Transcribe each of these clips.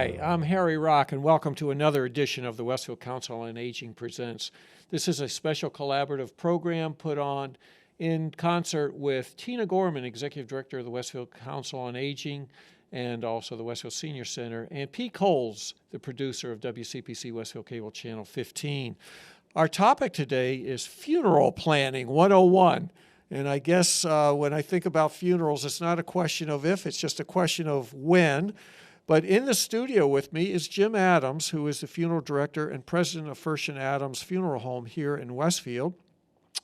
Hi, I'm Harry Rock, and welcome to another edition of the Westfield Council on Aging Presents. This is a special collaborative program put on in concert with Tina Gorman, Executive Director of the Westfield Council on Aging, and also the Westfield Senior Center, and Pete Coles, the producer of WCPC Westfield Cable Channel 15. Our topic today is funeral planning 101. And I guess when I think about funerals, it's not a question of if, it's just a question of when. But in the studio with me is Jim Adams, who is the funeral director and president of First and Adams Funeral Home here in Westfield.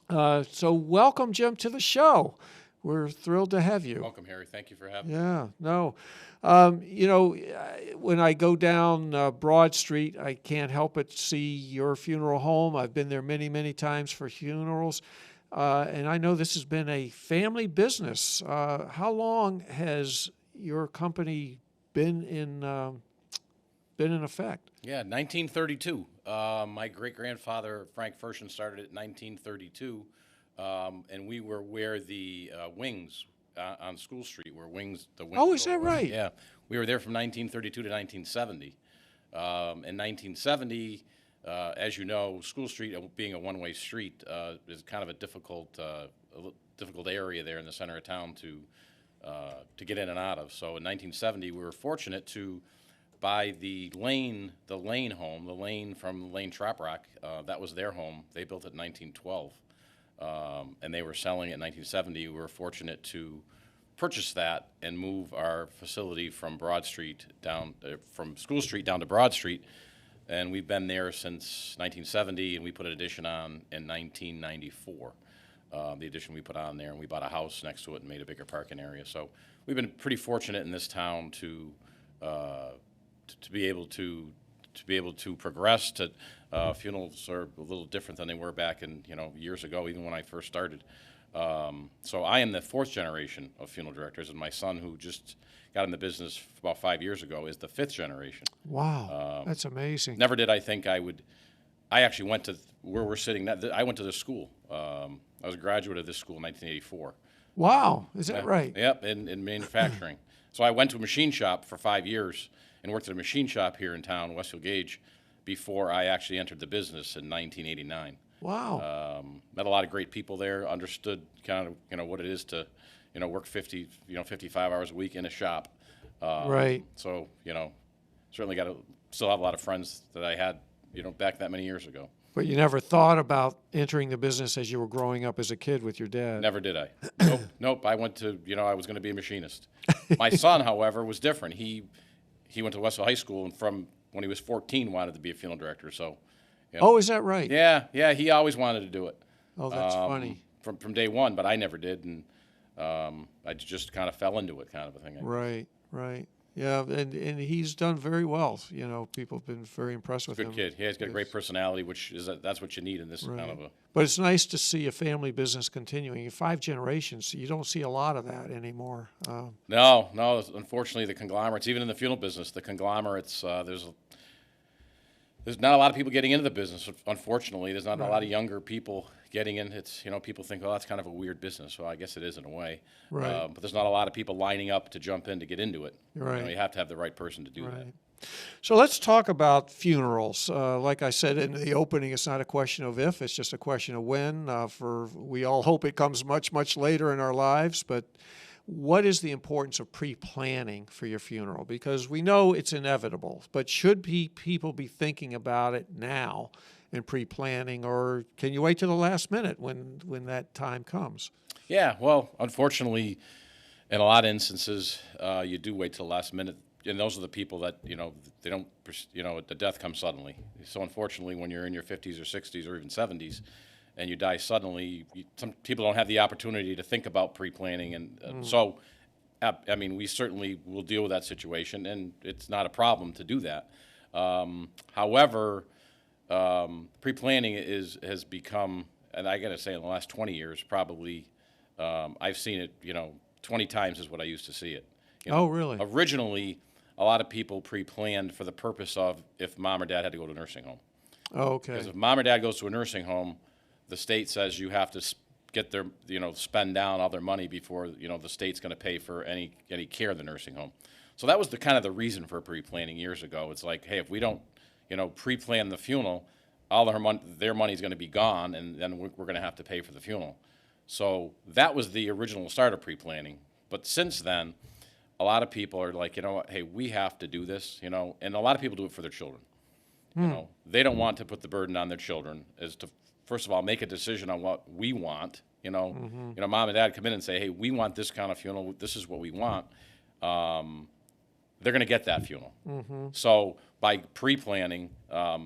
So welcome, Jim, to the show. We're thrilled to have you. Welcome, Harry. Thank you for having me. Yeah, no. When I go down Broad Street, I can't help but see your funeral home. I've been there many, many times for funerals. And I know this has been a family business. How long has your company been in effect? Yeah, 1932. My great-grandfather, Frank Fershon, started it in 1932, and we were where the wings on School Street, where the wings. Oh, is that right? Yeah, we were there from 1932 to 1970. In 1970, as you know, School Street, being a one-way street, is kind of a difficult area there in the center of town to get in and out of. So in 1970, we were fortunate to buy the Lane home, the Lane from Lane Trop Rock. That was their home. They built it in 1912, and they were selling it in 1970. We were fortunate to purchase that and move our facility from Broad Street down, from School Street down to Broad Street. And we've been there since 1970, and we put an addition on in 1994. The addition we put on there, and we bought a house next to it and made a bigger parking area. So we've been pretty fortunate in this town to be able to progress. To funerals are a little different than they were back in years ago, even when I first started. So I am the fourth generation of funeral directors, and my son, who just got in the business about 5 years ago, is the fifth generation. Wow, that's amazing. Never did I think I would. I actually went to where we're sitting. I went to this school. I was a graduate of this school in 1984. Wow, is that right? Yep, in manufacturing. So I went to a machine shop for 5 years and worked at a machine shop here in town, Westfield Gage, before I actually entered the business in 1989. Wow. Met a lot of great people there. Understood kind of what it is to work 55 hours a week in a shop. Right. So certainly still have a lot of friends that I had back that many years ago. But you never thought about entering the business as you were growing up as a kid with your dad? Never did I. Nope. I went to, I was going to be a machinist. My son, however, was different. He went to Westfield High School, and from when he was 14, wanted to be a funeral director. So. Oh, is that right? Yeah. He always wanted to do it. Oh, that's funny. From day one, but I never did, and I just kind of fell into it, kind of a thing. Right. Yeah, and he's done very well. People have been very impressed with him. Good kid. Yeah, he's got a great personality, that's what you need in this kind of a. But it's nice to see a family business continuing. In 5 generations, you don't see a lot of that anymore. No. Unfortunately, the conglomerates, even in the funeral business, there's not a lot of people getting into the business. Unfortunately, there's not a lot of younger people getting in. It's people think, oh, that's kind of a weird business. Well, I guess it is in a way. Right. But there's not a lot of people lining up to jump in to get into it. Right. You have to have the right person to do that. So let's talk about funerals. Like I said in the opening, it's not a question of if, it's just a question of when. We all hope it comes much, much later in our lives, but what is the importance of pre-planning for your funeral? Because we know it's inevitable, but should people be thinking about it now and pre-planning, or can you wait till the last minute when that time comes? Yeah, well, unfortunately, in a lot of instances, you do wait till the last minute, and those are the people that, they don't, the death comes suddenly. So unfortunately, when you're in your 50s or 60s or even 70s, and you die suddenly, some people don't have the opportunity to think about pre-planning, and so, I mean, we certainly will deal with that situation, and it's not a problem to do that. However, pre-planning has become, and I got to say, in the last 20 years, probably, I've seen it, 20 times is what I used to see it. Oh, really? Originally, a lot of people pre-planned for the purpose of if mom or dad had to go to a nursing home. Oh, okay. Because if mom or dad goes to a nursing home, the state says you have to get their, spend down all their money before, the state's going to pay for any care in the nursing home. So that was the kind of the reason for pre-planning years ago. It's like, hey, if we don't, pre-plan the funeral, all their money's going to be gone, and then we're going to have to pay for the funeral. So that was the original start of pre-planning. But since then, a lot of people are like, you know what, hey, we have to do this, and a lot of people do it for their children. They don't want to put the burden on their children as to, first of all, make a decision on what we want. Mom and dad come in and say, hey, we want this kind of funeral. This is what we want. They're going to get that funeral. So by pre-planning, a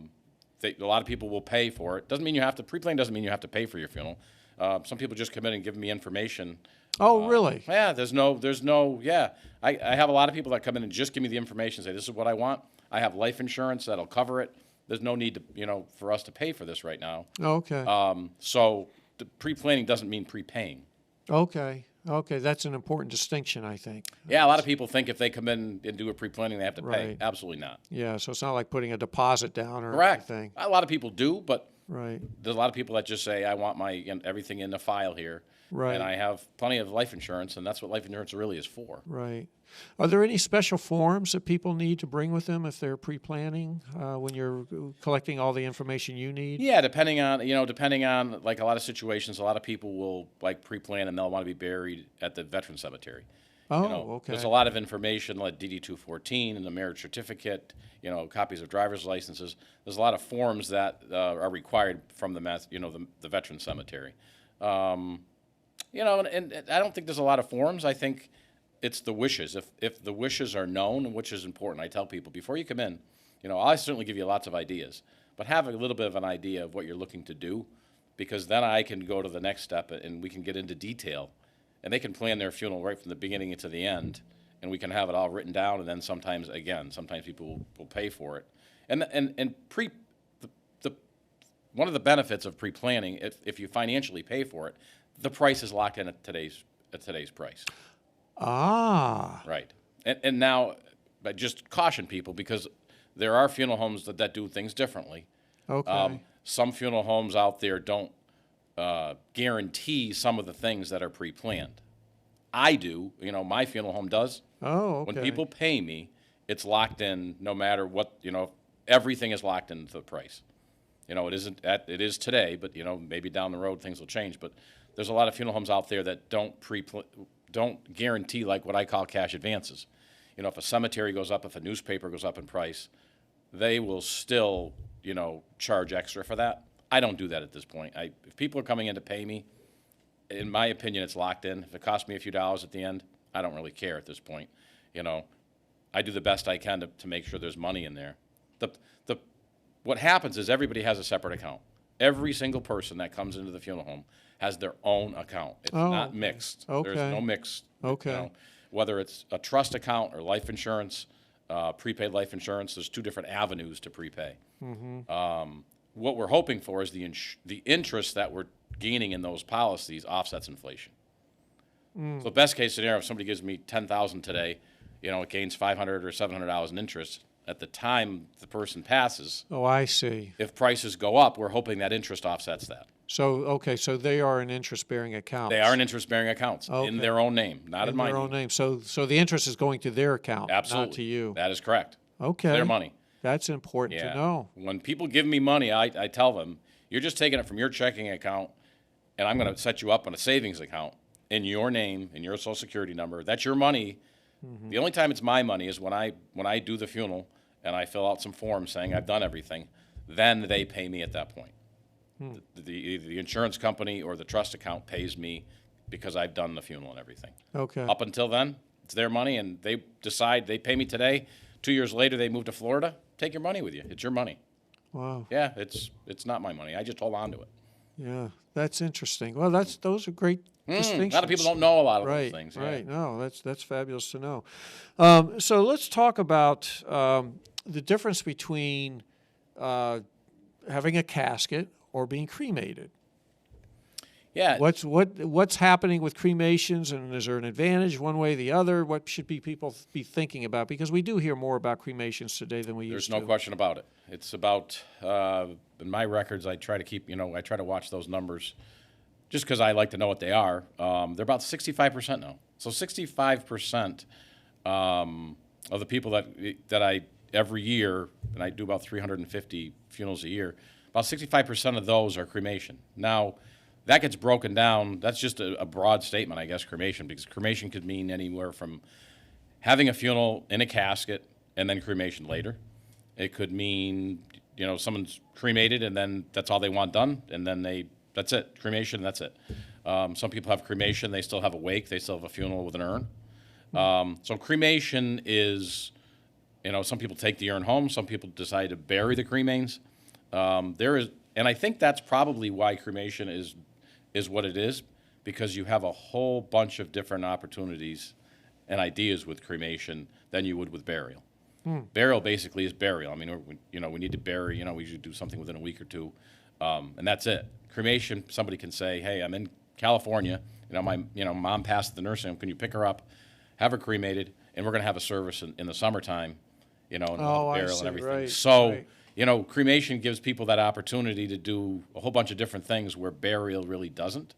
lot of people will pay for it. Doesn't mean you have to, pre-plan doesn't mean you have to pay for your funeral. Some people just come in and give me information. Oh, really? Yeah, yeah. I have a lot of people that come in and just give me the information, say, this is what I want. I have life insurance that'll cover it. There's no need to, for us to pay for this right now. Okay. So the pre-planning doesn't mean prepaying. Okay. That's an important distinction, I think. Yeah, a lot of people think if they come in and do a pre-planning, they have to pay. Right. Absolutely not. Yeah, so it's not like putting a deposit down or Correct. anything. A lot of people do, but Right. there's a lot of people that just say, I want everything in the file here. Right. And I have plenty of life insurance, and that's what life insurance really is for. Right. Are there any special forms that people need to bring with them if they're pre-planning when you're collecting all the information you need? Yeah, depending on like a lot of situations, a lot of people will like pre-plan and they'll want to be buried at the veteran cemetery. Oh, okay. There's a lot of information like DD 214 and the marriage certificate, copies of driver's licenses. There's a lot of forms that are required from the veteran cemetery. And I don't think there's a lot of forms. I think it's the wishes. If the wishes are known, which is important, I tell people before you come in, I certainly give you lots of ideas, but have a little bit of an idea of what you're looking to do, because then I can go to the next step and we can get into detail, and they can plan their funeral right from the beginning to the end, and we can have it all written down. And then sometimes people will pay for it, and one of the benefits of pre-planning, if you financially pay for it, the price is locked in at today's price. Ah. Right. And now, I just caution people, because there are funeral homes that do things differently. Okay. Some funeral homes out there don't guarantee some of the things that are pre-planned. I do. My funeral home does. Oh, okay. When people pay me, it's locked in no matter what, everything is locked into the price. It is today, but, maybe down the road things will change. But there's a lot of funeral homes out there that don't guarantee like what I call cash advances. If a cemetery goes up, if a newspaper goes up in price, they will still, charge extra for that. I don't do that at this point. If people are coming in to pay me, in my opinion, it's locked in. If it costs me a few dollars at the end, I don't really care at this point. I do the best I can to make sure there's money in there. What happens is everybody has a separate account. Every single person that comes into the funeral home has their own account. It's not mixed. Okay. There's no mixed. Okay. Whether it's a trust account or life insurance, prepaid life insurance, there's two different avenues to prepay. What we're hoping for is the interest that we're gaining in those policies offsets inflation. So best case scenario, if somebody gives me $10,000 today, it gains $500 or $700 in interest. At the time the person passes, Oh, I see. if prices go up, we're hoping that interest offsets that. So they are an interest-bearing account. They are in interest-bearing accounts in their own name, not in my their name. own name. So the interest is going to their account, Absolutely. not to you. That is correct. Okay. Their money. That's important to know. When people give me money, I tell them, you're just taking it from your checking account, and I'm going to set you up on a savings account in your name, in your Social Security number. That's your money. The only time it's my money is when I do the funeral and I fill out some forms saying I've done everything. Then they pay me at that point. The insurance company or the trust account pays me because I've done the funeral and everything. Okay. Up until then, it's their money, and they decide they pay me today. 2 years later, they move to Florida. Take your money with you. It's your money. Wow. Yeah, it's not my money. I just hold on to it. Yeah, that's interesting. Well, those are great distinctions. A lot of people don't know a lot of Right, those things. right. No, that's fabulous to know. So let's talk about the difference between having a casket or being cremated. Yeah. What's happening with cremations, and is there an advantage one way or the other? What should people be thinking about? Because we do hear more about cremations today than we used to. There's no question about it. It's about in my records. I try to keep. I try to watch those numbers, just because I like to know what they are. They're about 65% now. So 65% of the people that I every year, and I do about 350 funerals a year, about 65% of those are cremation. Now, that gets broken down. That's just a broad statement, I guess, cremation, because cremation could mean anywhere from having a funeral in a casket and then cremation later. It could mean, someone's cremated and then that's all they want done, and then that's it, cremation, that's it. Some people have cremation, they still have a wake, they still have a funeral with an urn. So cremation is, some people take the urn home, some people decide to bury the cremains. And I think that's probably why cremation is what it is, because you have a whole bunch of different opportunities and ideas with cremation than you would with burial. Burial basically is burial. I mean, we need to bury, we usually do something within a week or two, and that's it. Cremation, somebody can say, hey, I'm in California, my mom passed at the nursing home, can you pick her up, have her cremated, and we're going to have a service in the summertime, and we'll have burial and everything. Right, so, right. Cremation gives people that opportunity to do a whole bunch of different things where burial really doesn't.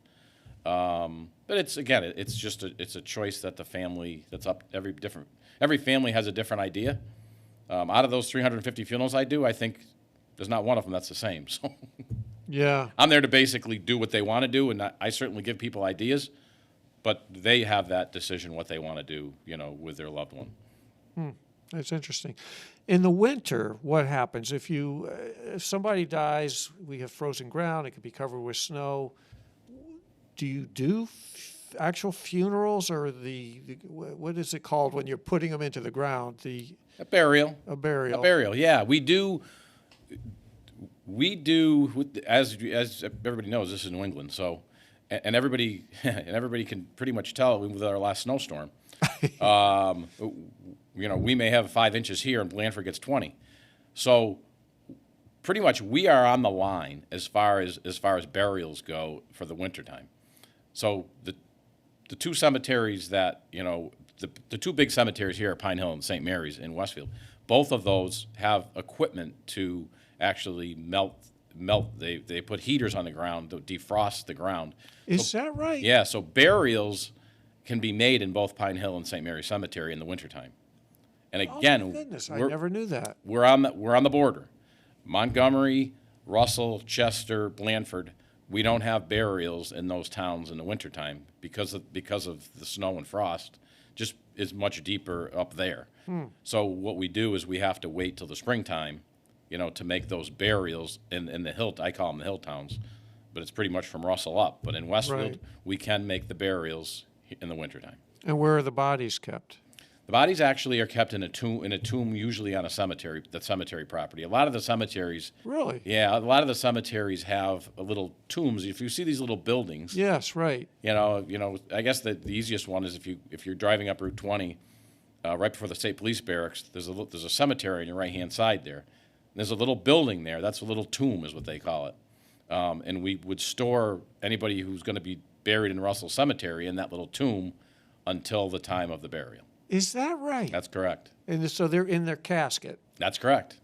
But it's a choice that the family, that's up, every family has a different idea. Out of those 350 funerals I do, I think there's not one of them that's the same. So Yeah. I'm there to basically do what they want to do, and I certainly give people ideas, but they have that decision what they want to do, with their loved one. That's interesting. In the winter, what happens if somebody dies? We have frozen ground. It could be covered with snow. Do you do actual funerals, or what is it called when you're putting them into the ground? A burial. A burial. A burial. Yeah, we do. As everybody knows, this is New England, so and everybody can pretty much tell with our last snowstorm. We may have 5 inches here, and Blandford gets 20. So pretty much we are on the line as far as burials go for the wintertime. So the two cemeteries that, the two big cemeteries here are Pine Hill and St. Mary's in Westfield. Both of those have equipment to actually melt. They put heaters on the ground to defrost the ground. Is that right? Yeah, so burials can be made in both Pine Hill and St. Mary's Cemetery in the wintertime. And again, oh my goodness, I never knew that. We're on the border. Montgomery, Russell, Chester, Blandford. We don't have burials in those towns in the wintertime because of the snow and frost. Just is much deeper up there. So what we do is we have to wait till the springtime, to make those burials in the hill. I call them the hill towns, but it's pretty much from Russell up. But in Westfield, Right. we can make the burials in the wintertime. And where are the bodies kept? The bodies actually are kept in a tomb usually on the cemetery property. A lot of the cemeteries, Really? yeah, a lot of the cemeteries have little tombs. If you see these little buildings, Yes, right. I guess the easiest one is if you're driving up Route 20, right before the state police barracks, there's a cemetery on your right hand side there. There's a little building there. That's a little tomb, is what they call it. And we would store anybody who's going to be buried in Russell Cemetery in that little tomb until the time of the burial. Is that right? That's correct. And so they're in their casket. That's correct.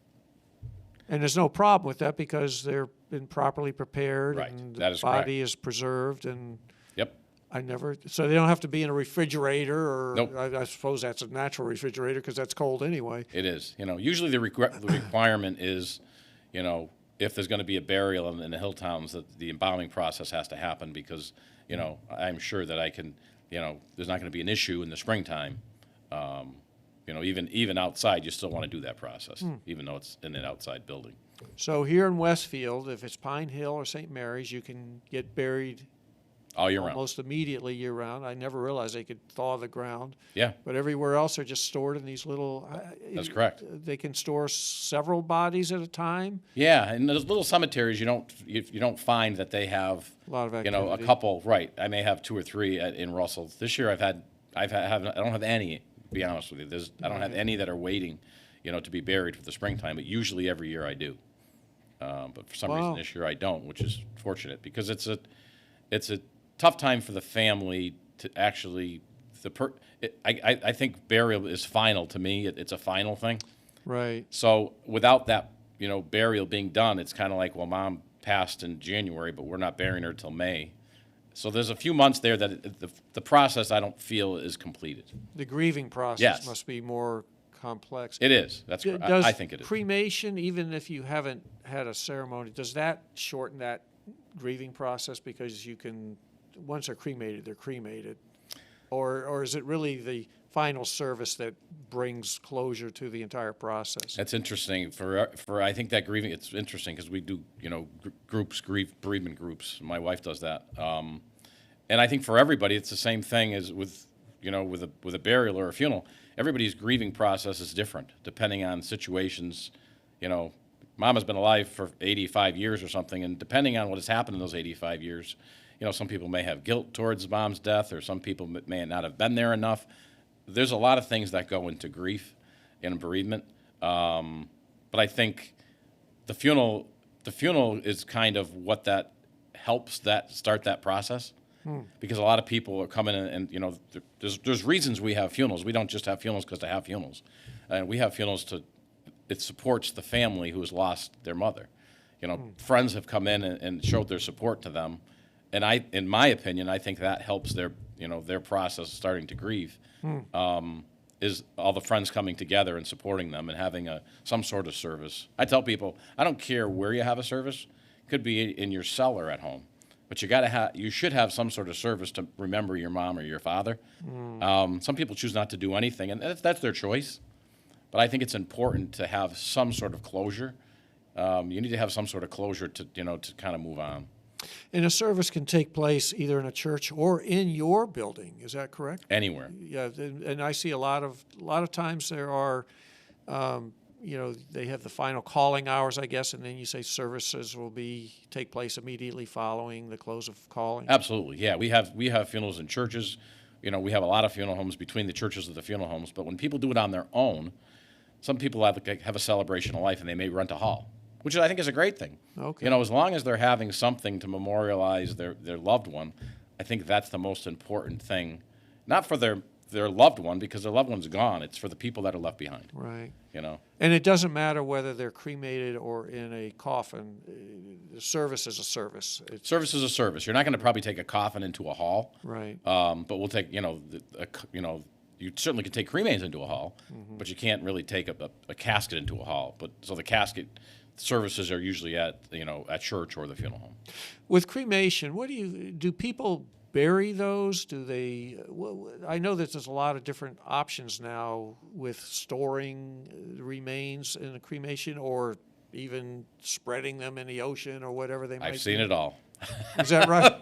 And there's no problem with that because they're been properly prepared, Right. and That the is body is preserved. And Yep. so they don't have to be in a refrigerator, or Nope. I suppose that's a natural refrigerator because that's cold anyway. It is. Usually the requirement is, if there's going to be a burial in the hill towns, that the embalming process has to happen because, I'm sure that I can, there's not going to be an issue in the springtime. Even outside, you still want to do that process, even though it's in an outside building. So here in Westfield, if it's Pine Hill or St. Mary's, you can get buried All year round. almost immediately year round. I never realized they could thaw the ground. Yeah, But everywhere else, they're just stored in these little. that's correct. They can store several bodies at a time. Yeah, and those little cemeteries, you don't find that they have, A lot of a activity. couple. Right. I may have 2 or 3 in Russell. This year, I don't have any. To be honest with you, I don't have any that are waiting, to be buried for the springtime. But usually every year I do. But for some reason Wow. this year I don't, which is fortunate because it's a tough time for the family to actually. I think burial is final to me. It's a final thing. Right. So without that, burial being done, it's kind of like, well, Mom passed in January, but we're not burying her till May. So there's a few months there that the process I don't feel is completed. The grieving process Yes. must be more complex. It is. That's D- correct. Does I think it is. cremation, even if you haven't had a ceremony, does that shorten that grieving process because you can, once they're cremated? Or is it really the final service that brings closure to the entire process? That's interesting. For I think that grieving, it's interesting because we do, bereavement groups. My wife does that. And I think for everybody, it's the same thing as with a burial or a funeral. Everybody's grieving process is different depending on situations. Mom has been alive for 85 years or something, and depending on what has happened in those 85 years, some people may have guilt towards mom's death, or some people may not have been there enough. There's a lot of things that go into grief and bereavement, but I think the funeral is kind of what that helps that start that process. Because a lot of people are coming in and there's reasons we have funerals. We don't just have funerals because to have funerals, and we have funerals it supports the family who has lost their mother. Friends have come in and showed their support to them, and in my opinion, I think that helps their process of starting to grieve. Is all the friends coming together and supporting them and having some sort of service. I tell people, I don't care where you have a service. It could be in your cellar at home. But you should have some sort of service to remember your mom or your father. Some people choose not to do anything, and that's their choice. But I think it's important to have some sort of closure. You need to have some sort of closure to kind of move on. And a service can take place either in a church or in your building. Is that correct? Anywhere. Yeah, and I see a lot of times there are, they have the final calling hours, I guess, and then you say services will take place immediately following the close of calling. Absolutely, yeah. We have funerals in churches. We have a lot of funeral homes between the churches of the funeral homes. But when people do it on their own, some people have a celebration of life and they may rent a hall, which I think is a great thing. Okay. As long as they're having something to memorialize their loved one, I think that's the most important thing. Not for their loved one, because their loved one's gone. It's for the people that are left behind. Right. And it doesn't matter whether they're cremated or in a coffin. The service is a service. Service is a service. You're not going to probably take a coffin into a hall. Right. But we'll take, you certainly can take cremains into a hall, but you can't really take a casket into a hall. So the casket services are usually at church or the funeral home. With cremation, do people bury those? Do they? I know that there's a lot of different options now with storing remains in a cremation, or even spreading them in the ocean or whatever they might be. I've seen it all. Is that right?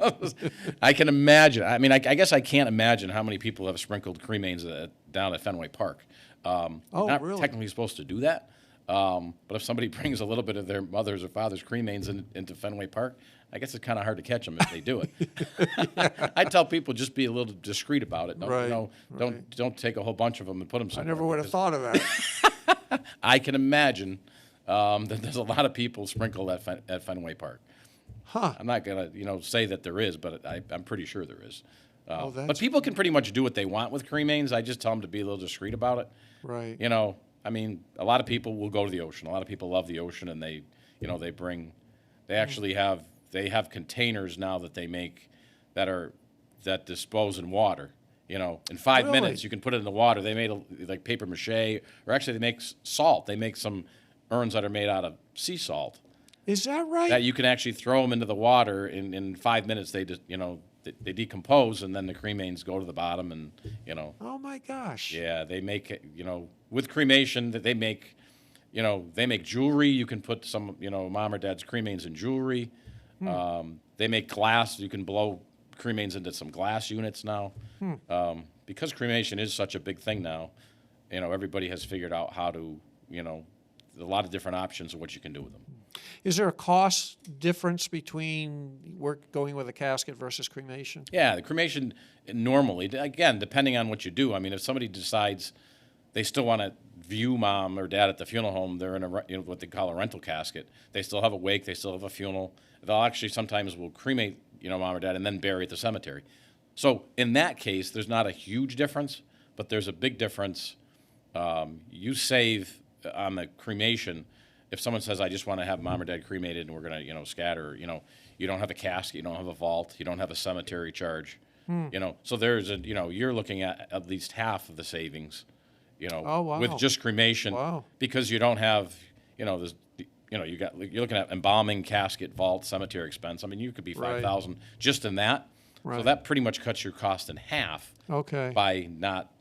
I can imagine. I mean, I guess I can't imagine how many people have sprinkled cremains down at Fenway Park. Not really? technically supposed to do that. But if somebody brings a little bit of their mother's or father's cremains into Fenway Park, I guess it's kind of hard to catch them if they do it. I tell people just be a little discreet about it. Don't take a whole bunch of them and put them somewhere. I never would have thought of that. I can imagine that there's a lot of people sprinkled at Fenway Park. Huh. I'm not gonna say that there is, but I'm pretty sure there is. But people can pretty much do what they want with cremains. I just tell them to be a little discreet about it. Right. I mean, a lot of people will go to the ocean. A lot of people love the ocean, and they actually have containers now that they make that dispose in water. In 5 Really? minutes you can put it in the water. They made like paper mache, or actually they make salt. They make some urns that are made out of sea salt. Is that right? That you can actually throw them into the water in 5 minutes. They decompose, and then the cremains go to the bottom, and Oh my gosh. Yeah, they make it. With cremation, that they make jewelry. You can put some mom or dad's cremains in jewelry. They make glass. You can blow cremains into some glass units now. Because cremation is such a big thing now. Everybody has figured out how to a lot of different options of what you can do with them. Is there a cost difference between going with a casket versus cremation? Yeah, the cremation normally, again, depending on what you do. I mean, if somebody decides they still want to view mom or dad at the funeral home, they're in what they call a rental casket. They still have a wake, they still have a funeral. They'll actually sometimes will cremate mom or dad and then bury at the cemetery. So in that case, there's not a huge difference, but there's a big difference. You save on the cremation. If someone says, I just want to have mom or dad cremated and we're going to, scatter, you don't have a casket, you don't have a vault, you don't have a cemetery charge, so there's you're looking at least half of the savings, Oh, wow. with just cremation. Wow. Because you don't have, there's, you're looking at embalming, casket, vault, cemetery expense. I mean, you could be Right. 5,000 just in that. So Right. that pretty much cuts your cost in half Okay. by not,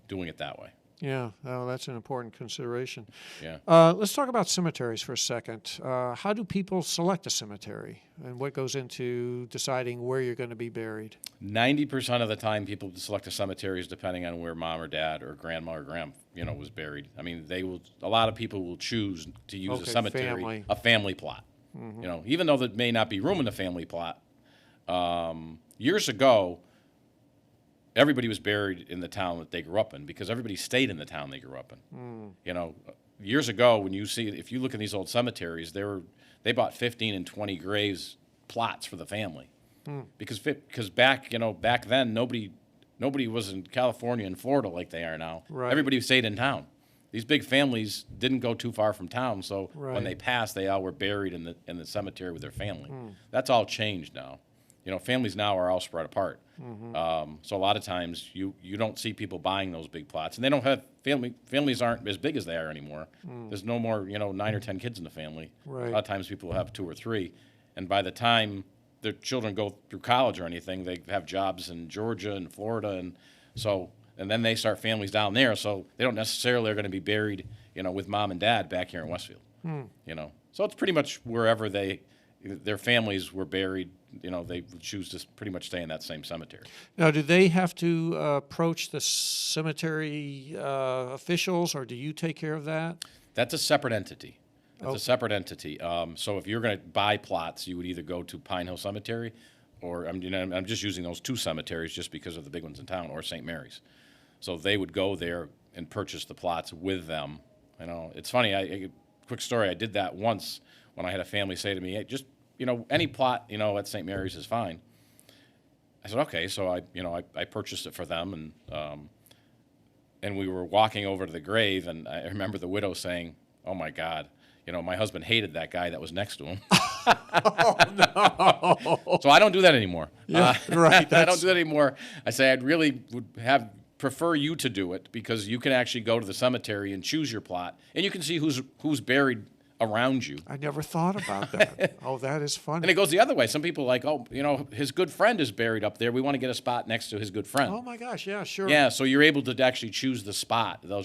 doing it that way. Yeah. Oh, that's an important consideration. Yeah. Let's talk about cemeteries for a second. How do people select a cemetery, and what goes into deciding where you're going to be buried? 90% of the time, people select a cemetery is depending on where mom or dad or grandma or was buried. I mean, a lot of people will choose to use a Okay, cemetery, family. a family plot. Even though there may not be room in the family plot. Years ago, everybody was buried in the town that they grew up in because everybody stayed in the town they grew up in. Years ago, if you look at these old cemeteries, they bought 15 and 20 graves plots for the family. Because back then nobody was in California and Florida like they are now. Right. Everybody stayed in town. These big families didn't go too far from town, so Right. when they passed, they all were buried in the cemetery with their family. That's all changed now. Families now are all spread apart. So a lot of times you don't see people buying those big plots, and they don't have families aren't as big as they are anymore. There's no more 9 or 10 kids in the family. Right. A lot of times people have 2 or 3, and by the time their children go through college or anything, they have jobs in Georgia and Florida, and then they start families down there. So they don't necessarily are going to be buried with mom and dad back here in Westfield. So it's pretty much wherever their families were buried, they would choose to pretty much stay in that same cemetery. Now, do they have to approach the cemetery officials, or do you take care of that? That's a separate entity. That's Okay. a separate entity. So if you're going to buy plots, you would either go to Pine Hill Cemetery, or I'm just using those 2 cemeteries just because of the big ones in town, or St. Mary's. So they would go there and purchase the plots with them. It's funny. Quick story. I did that once when I had a family say to me, "Hey, just any plot at St. Mary's is fine." I said, "Okay." So I purchased it for them, and we were walking over to the grave, and I remember the widow saying, "Oh my God, my husband hated that guy that was next to him." Oh, no. So I don't do that anymore. Yeah, right. I don't do that anymore. I say I'd really would prefer you to do it because you can actually go to the cemetery and choose your plot, and you can see who's buried around you. I never thought about that. Oh, that is funny. And it goes the other way. Some people are like, "Oh, his good friend is buried up there. We want to get a spot next to his good friend." Oh my gosh, yeah, sure. Yeah, so you're able to actually choose the spot. They'll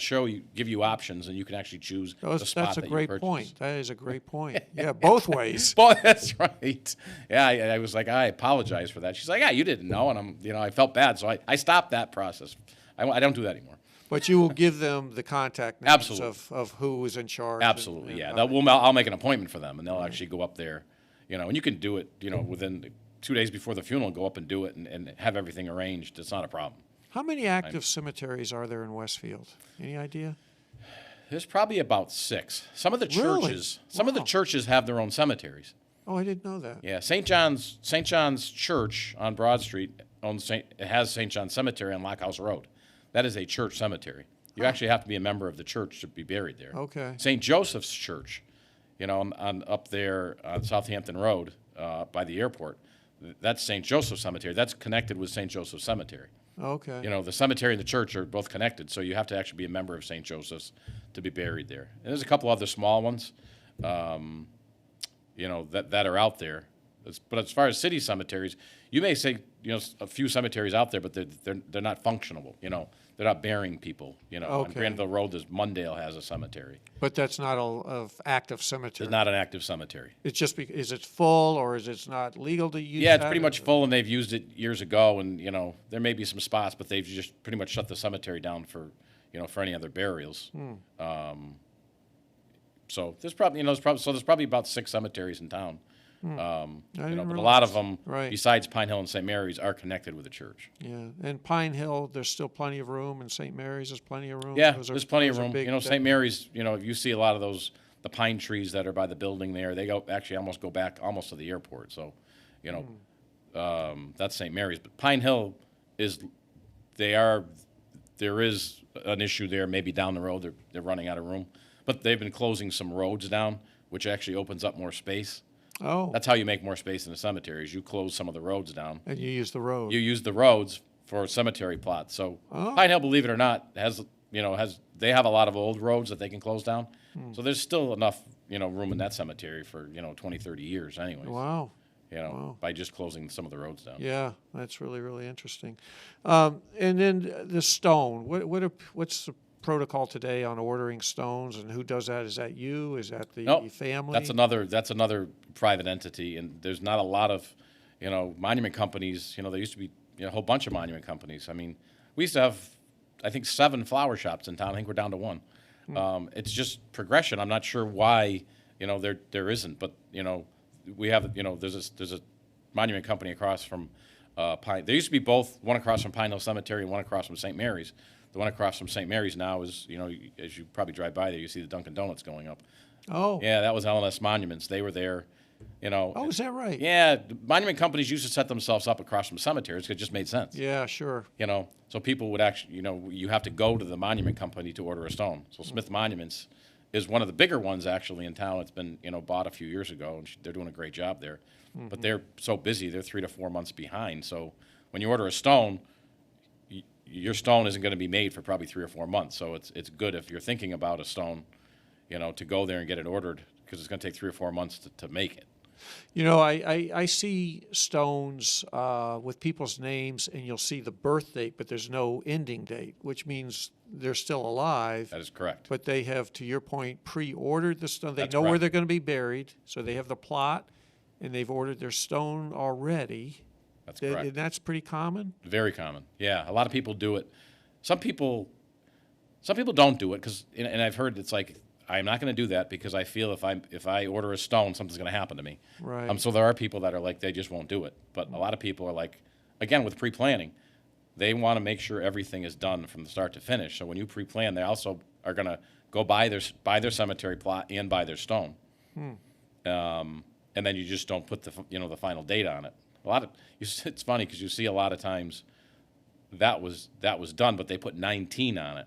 give you options, and you can actually choose the spot That's a that you great purchase. point. That is a great point. Yeah, both ways. Well, that's right. Yeah, I was like, I apologize for that. She's like, "Yeah, you didn't know," and I felt bad, so I stopped that process. I don't do that anymore. But you will give them the contact names Absolutely. of who is in charge. Absolutely, and, yeah. okay. I'll make an appointment for them, and they'll actually go up there, and you can do it, within 2 days before the funeral, go up and do it and have everything arranged. It's not a problem. How many active cemeteries are there in Westfield? Any idea? There's probably about 6. Some of the Really? churches, churches have their own cemeteries. Oh, I didn't know that. Yeah, St. John's Church on Broad Street has St. John's Cemetery on Lockhouse Road. That is a church cemetery. You actually have to be a member of the church to be buried there. Okay. St. Joseph's Church, on up there on Southampton Road by the airport, that's St. Joseph's Cemetery. That's connected with St. Joseph's Cemetery. Okay. The cemetery and the church are both connected, so you have to actually be a member of St. Joseph's to be buried there. And there's a couple other small ones, that are out there. But as far as city cemeteries, you may say, a few cemeteries out there, but they're not functional. They're not burying people. On Okay. Granville Road, Mundale has a cemetery. But that's not an active cemetery. It's not an active cemetery. It's just is it full, or is it not legal to use? Yeah, it's that, pretty or- much full, and they've used it years ago. And there may be some spots, but they've just pretty much shut the cemetery down for any other burials. So there's probably there's probably about 6 cemeteries in town. But a lot of them, Right. besides Pine Hill and St. Mary's, are connected with the church. Yeah, and Pine Hill, there's still plenty of room, and St. Mary's, there's plenty of room. Yeah, Those are- there's plenty of those are room. big- St. Mary's, you see a lot of the pine trees that are by the building there. They almost go back almost to the airport. So, that's St. Mary's. But Pine Hill there is an issue there. Maybe down the road they're running out of room, but they've been closing some roads down, which actually opens up more space. Oh, That's how you make more space in the cemeteries. You close some of the roads down. and you use the road. You use the roads for cemetery plots. So Oh. Pine Hill, believe it or not, has they have a lot of old roads that they can close down. So there's still enough, room in that cemetery for, 20, 30 years anyways. Wow. By just closing some of the roads down. Yeah, that's really, really interesting. And then the stone. What's the protocol today on ordering stones, and who does that? Is that you? Is that the No, family? that's another private entity, and there's not a lot of, monument companies. There used to be a whole bunch of monument companies. I mean, we used to have, I think, 7 flower shops in town. I think we're down to 1. It's just progression. I'm not sure why, there isn't, but we have, there's a monument company across from Pine. There used to be both, one across from Pine Hill Cemetery and one across from St. Mary's. The one across from St. Mary's now is, as you probably drive by there, you see the Dunkin' Donuts going up. Oh. Yeah, that was L&S Monuments. They were there, Oh, is that right? Yeah, the monument companies used to set themselves up across from cemeteries because it just made sense. Yeah, sure. So people would actually, you have to go to the monument company to order a stone. So Smith Monuments is one of the bigger ones actually in town. It's been, bought a few years ago, and they're doing a great job there. But they're so busy, they're 3 to 4 months behind. So when you order a stone, your stone isn't going to be made for probably 3 or 4 months. So it's good if you're thinking about a stone, to go there and get it ordered, because it's going to take 3 or 4 months to make it. I see stones with people's names, and you'll see the birth date, but there's no ending date, which means they're still alive. That is correct. But they have, to your point, pre-ordered the stone. They That's know where correct. they're going to be buried, so they have the plot, and they've ordered their stone already. That's correct. And that's pretty common? Very common. Yeah, a lot of people do it. Some people don't do it because, and I've heard it's like, I'm not going to do that because I feel if I order a stone, something's going to happen to me. Right. So there are people that are like, they just won't do it. But a lot of people are like, again, with pre-planning, they want to make sure everything is done from the start to finish. So when you pre-plan, they also are going to go buy their cemetery plot and buy their stone. And then you just don't put the final date on it. It's funny because you see a lot of times that was done, but they put 19 on it.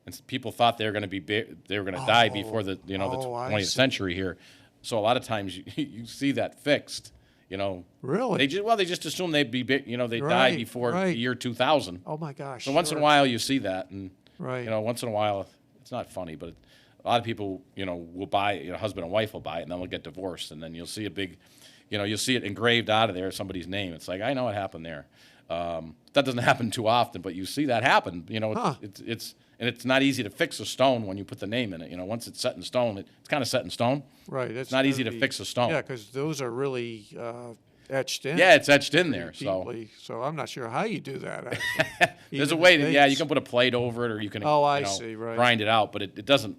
And people thought they were going to die before the 20th century here. So a lot of times you see that fixed, Really? They just assume they'd be, they Right, died before right. the year 2000. Oh, my gosh. So once in a sure. while you see that, and Right. once in a while it's not funny, but a lot of people, will buy, husband and wife will buy it, and then they'll get divorced, and then you'll see a big, you'll see it engraved out of there, somebody's name. It's like, I know what happened there. That doesn't happen too often, but you see that happen. It's not easy to fix a stone when you put the name in it. Once it's set in stone, it's kind of set in stone. Right. It's not easy to fix a stone. Yeah, because those are really etched in. Yeah, it's etched in there. So Deeply. So I'm not sure how you do that. Actually. there's a Even way the to, you dates. can put a plate over it, or you can I see, right. grind it out, but it doesn't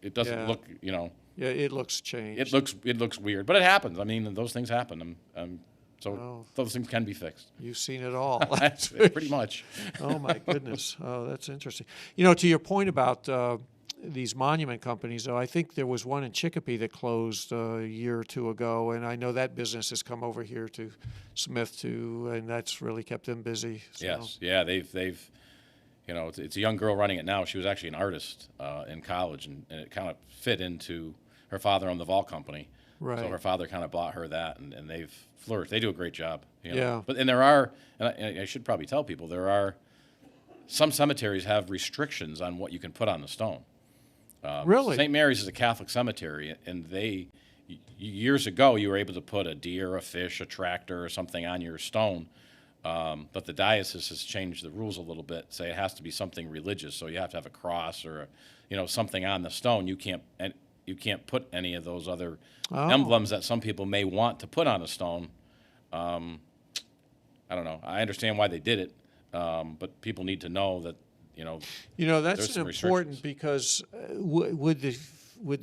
Yeah. look, Yeah, it looks changed. it looks weird, but it happens. I mean, those things happen. So those things can be fixed. You've seen it all. Pretty much. Oh, my goodness. Oh, that's interesting. To your point about these monument companies, though, I think there was one in Chicopee that closed a year or 2 ago, and I know that business has come over here to Smith, too, and that's really kept them busy. So. Yes. Yeah, they've it's a young girl running it now. She was actually an artist in college, and it kind of fit into her father owned the vault company. Right. So her father kind of bought her that, and they've flourished. They do a great job. Yeah. But there are, and I should probably tell people, there are some cemeteries have restrictions on what you can put on the stone. Really? St. Mary's is a Catholic cemetery, and years ago you were able to put a deer, a fish, a tractor, or something on your stone. But the diocese has changed the rules a little bit. Say it has to be something religious, so you have to have a cross or something on the stone. You can't put any of those other emblems that some people may want to put on a stone. I don't know. I understand why they did it, but people need to know that that's important because would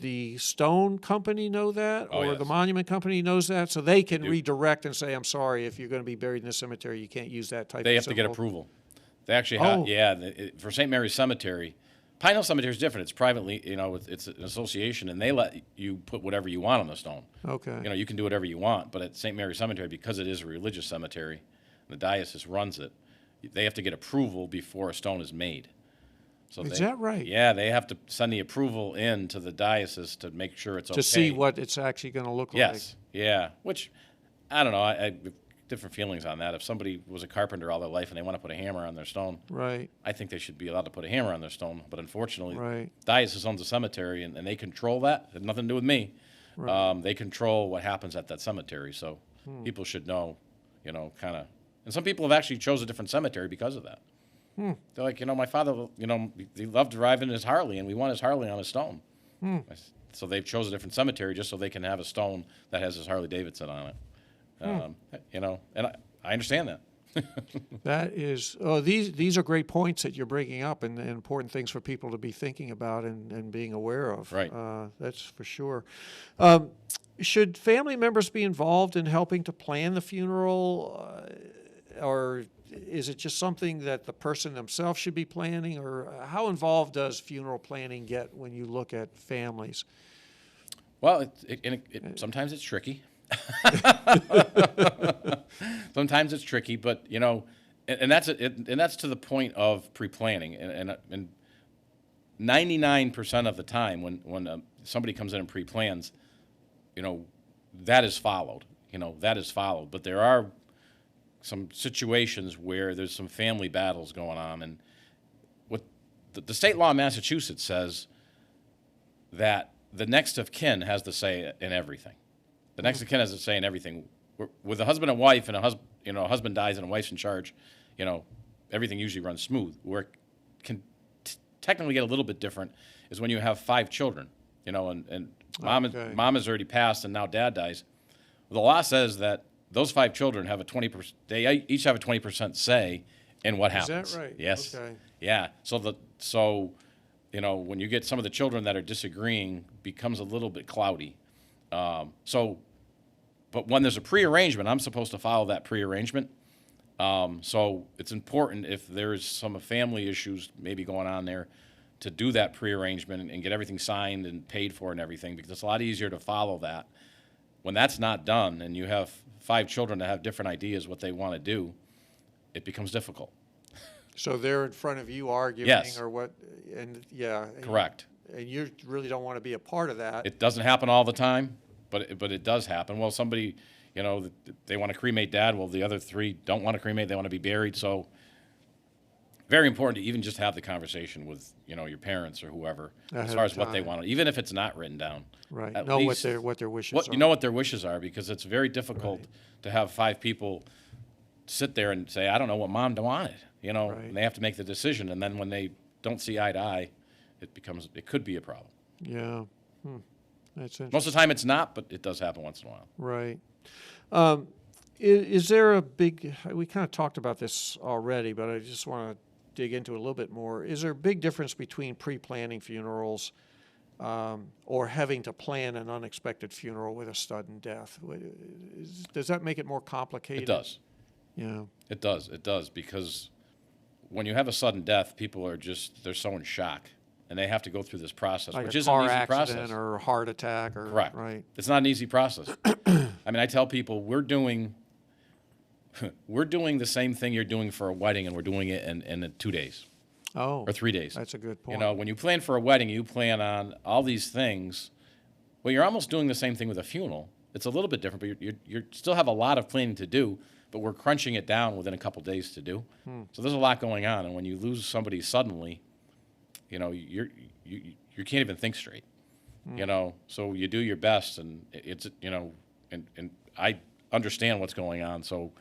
the stone company know that, Oh, or yes. the monument company knows that, so they can do. redirect and say, "I'm sorry, if you're going to be buried in this cemetery, you can't use that type." They of have to get symbol." approval. They actually have, Oh. for St. Mary's Cemetery, Pine Hill Cemetery is different. It's privately, it's an association, and they let you put whatever you want on the stone. Okay. You can do whatever you want, but at St. Mary's Cemetery, because it is a religious cemetery, the diocese runs it, they have to get approval before a stone is made. So Is that right? Yeah, they have to send the approval in to the diocese to make sure it's okay. To see what it's actually going to look like. Yes, yeah, which, I don't know, different feelings on that. If somebody was a carpenter all their life and they want to put a hammer on their stone, Right. I think they should be allowed to put a hammer on their stone. But unfortunately, Right. diocese owns a cemetery, and they control that. It had nothing to do with me. Right. They control what happens at that cemetery. So people should know, kind of. And some people have actually chose a different cemetery because of that. They're like, my father, he loved driving his Harley, and we want his Harley on his stone. So they've chose a different cemetery just so they can have a stone that has his Harley Davidson on it. And I understand that. That is, these are great points that you're bringing up, and important things for people to be thinking about and being aware of. Right. That's for sure. Should family members be involved in helping to plan the funeral, or is it just something that the person themselves should be planning, or how involved does funeral planning get when you look at families? Well, sometimes it's tricky. Sometimes it's tricky, but and that's to the point of pre-planning, and 99% of the time when somebody comes in and pre-plans, that is followed. That is followed. But there are some situations where there's some family battles going on, and what the state law in Massachusetts says that the next of kin has the say in everything. The next of kin has to say in everything. With a husband and wife, and a husband dies and a wife's in charge, everything usually runs smooth. Where it can technically get a little bit different is when you have 5 children, and mom has already passed and now dad dies. Well, the law says that those 5 children have a 20%. They each have a 20% say in what happens. Is that right? Yes. Okay. Yeah. So when you get some of the children that are disagreeing, becomes a little bit cloudy. But when there's a pre-arrangement, I'm supposed to follow that pre-arrangement. So it's important if there's some family issues maybe going on there to do that pre-arrangement and get everything signed and paid for and everything, because it's a lot easier to follow that. When that's not done and you have 5 children that have different ideas what they want to do, it becomes difficult. So they're in front of you arguing, Yes. or what? And yeah. Correct. And you really don't want to be a part of that. It doesn't happen all the time, but it does happen. Well, somebody, they want to cremate dad. Well, the other 3 don't want to cremate. They want to be buried. So very important to even just have the conversation with, your parents or whoever as far as what they want, even if it's not written down. Right. At Know least what their wishes are. You know what their wishes are, because it's very difficult to have 5 people sit there and say, I don't know what mom wanted, Right. and they have to make the decision. And then when they don't see eye to eye, it could be a problem. Yeah. That's interesting. Most of the time it's not, but it does happen once in a while. Right. Is there a big, we kind of talked about this already, but I just want to dig into it a little bit more. Is there a big difference between pre-planning funerals or having to plan an unexpected funeral with a sudden death? Does that make it more complicated? It does. Yeah. It does, because when you have a sudden death, people they're so in shock, and they have to go through this process, Like which a isn't an car easy accident process. or a heart attack or Correct. Right. It's not an easy process. I mean, I tell people we're doing the same thing you're doing for a wedding, and we're doing it in 2 days Oh, or 3 days. that's a good point. When you plan for a wedding, you plan on all these things. Well, you're almost doing the same thing with a funeral. It's a little bit different, but you still have a lot of planning to do, but we're crunching it down within a couple days to do. So there's a lot going on, and when you lose somebody suddenly, you can't even think straight. So you do your best, and it's and I understand what's going on, so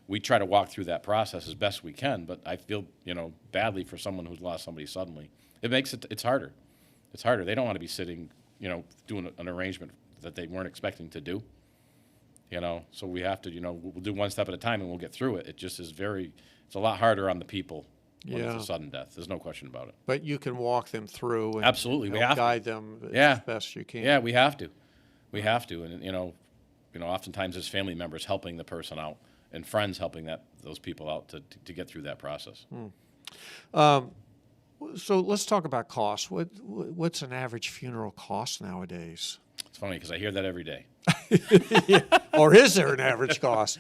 we try to walk through that process as best we can. But I feel badly for someone who's lost somebody suddenly. It's harder. It's harder. They don't want to be sitting doing an arrangement that they weren't expecting to do. So we have to we'll do one step at a time, and we'll get through it. It just is it's a lot harder on the people when Yeah. it's a sudden death. There's no question about it. But you can walk them through and Absolutely, we help have to. guide them Yeah. as best you can. Yeah, we have to. We have to, and oftentimes there's family members helping the person out, and friends helping those people out to get through that process. So let's talk about costs. What's an average funeral cost nowadays? It's funny because I hear that every day. Or is there an average cost?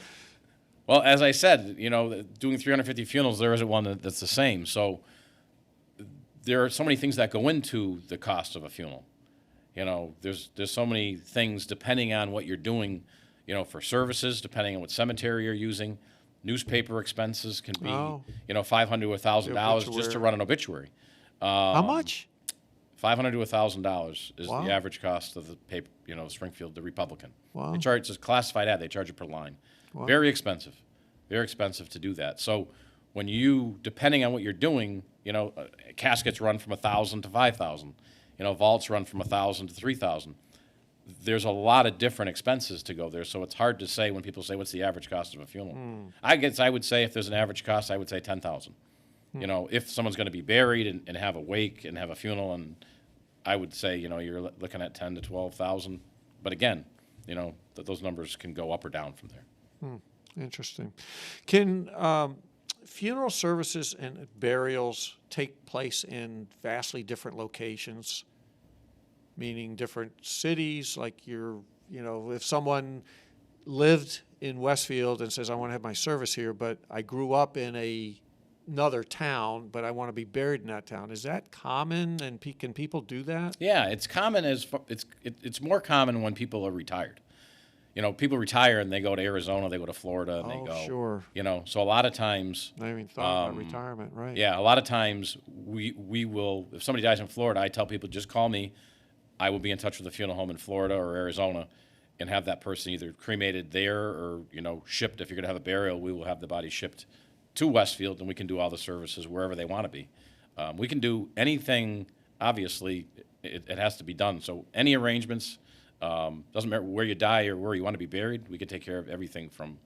Well, as I said, doing 350 funerals, there isn't one that's the same. So there are so many things that go into the cost of a funeral. There's so many things depending on what you're doing. for services, depending on what cemetery you're using. Newspaper expenses can be, Oh. $500 to $1,000 just to obituary. run an obituary. How much? $500 to $1,000 is Wow. the average cost of the paper, Springfield, the Republican. Wow. They charge, it's a classified ad, they charge it per line. Very expensive to do that. So when depending on what you're doing, caskets run from 1,000 to 5,000, vaults run from 1,000 to 3,000. There's a lot of different expenses to go there, so it's hard to say when people say, what's the average cost of a funeral? I guess I would say if there's an average cost, I would say 10,000. If someone's going to be buried and have a wake and have a funeral, and I would say, you're looking at 10 to 12,000. But again, those numbers can go up or down from there. Interesting. Can funeral services and burials take place in vastly different locations? Meaning different cities, like if someone lived in Westfield and says, I want to have my service here, but I grew up in another town, but I want to be buried in that town. Is that common, and can people do that? Yeah, it's common it's more common when people are retired. People retire and they go to Arizona, they go to Florida, and they go. Sure. So a lot of times. I haven't even thought about retirement, right? Yeah, a lot of times we will, if somebody dies in Florida, I tell people, just call me. I will be in touch with a funeral home in Florida or Arizona and have that person either cremated there or, shipped. If you're going to have a burial, we will have the body shipped to Westfield, and we can do all the services wherever they want to be. We can do anything, obviously, it has to be done. So any arrangements, doesn't matter where you die or where you want to be buried, we can take care of everything from,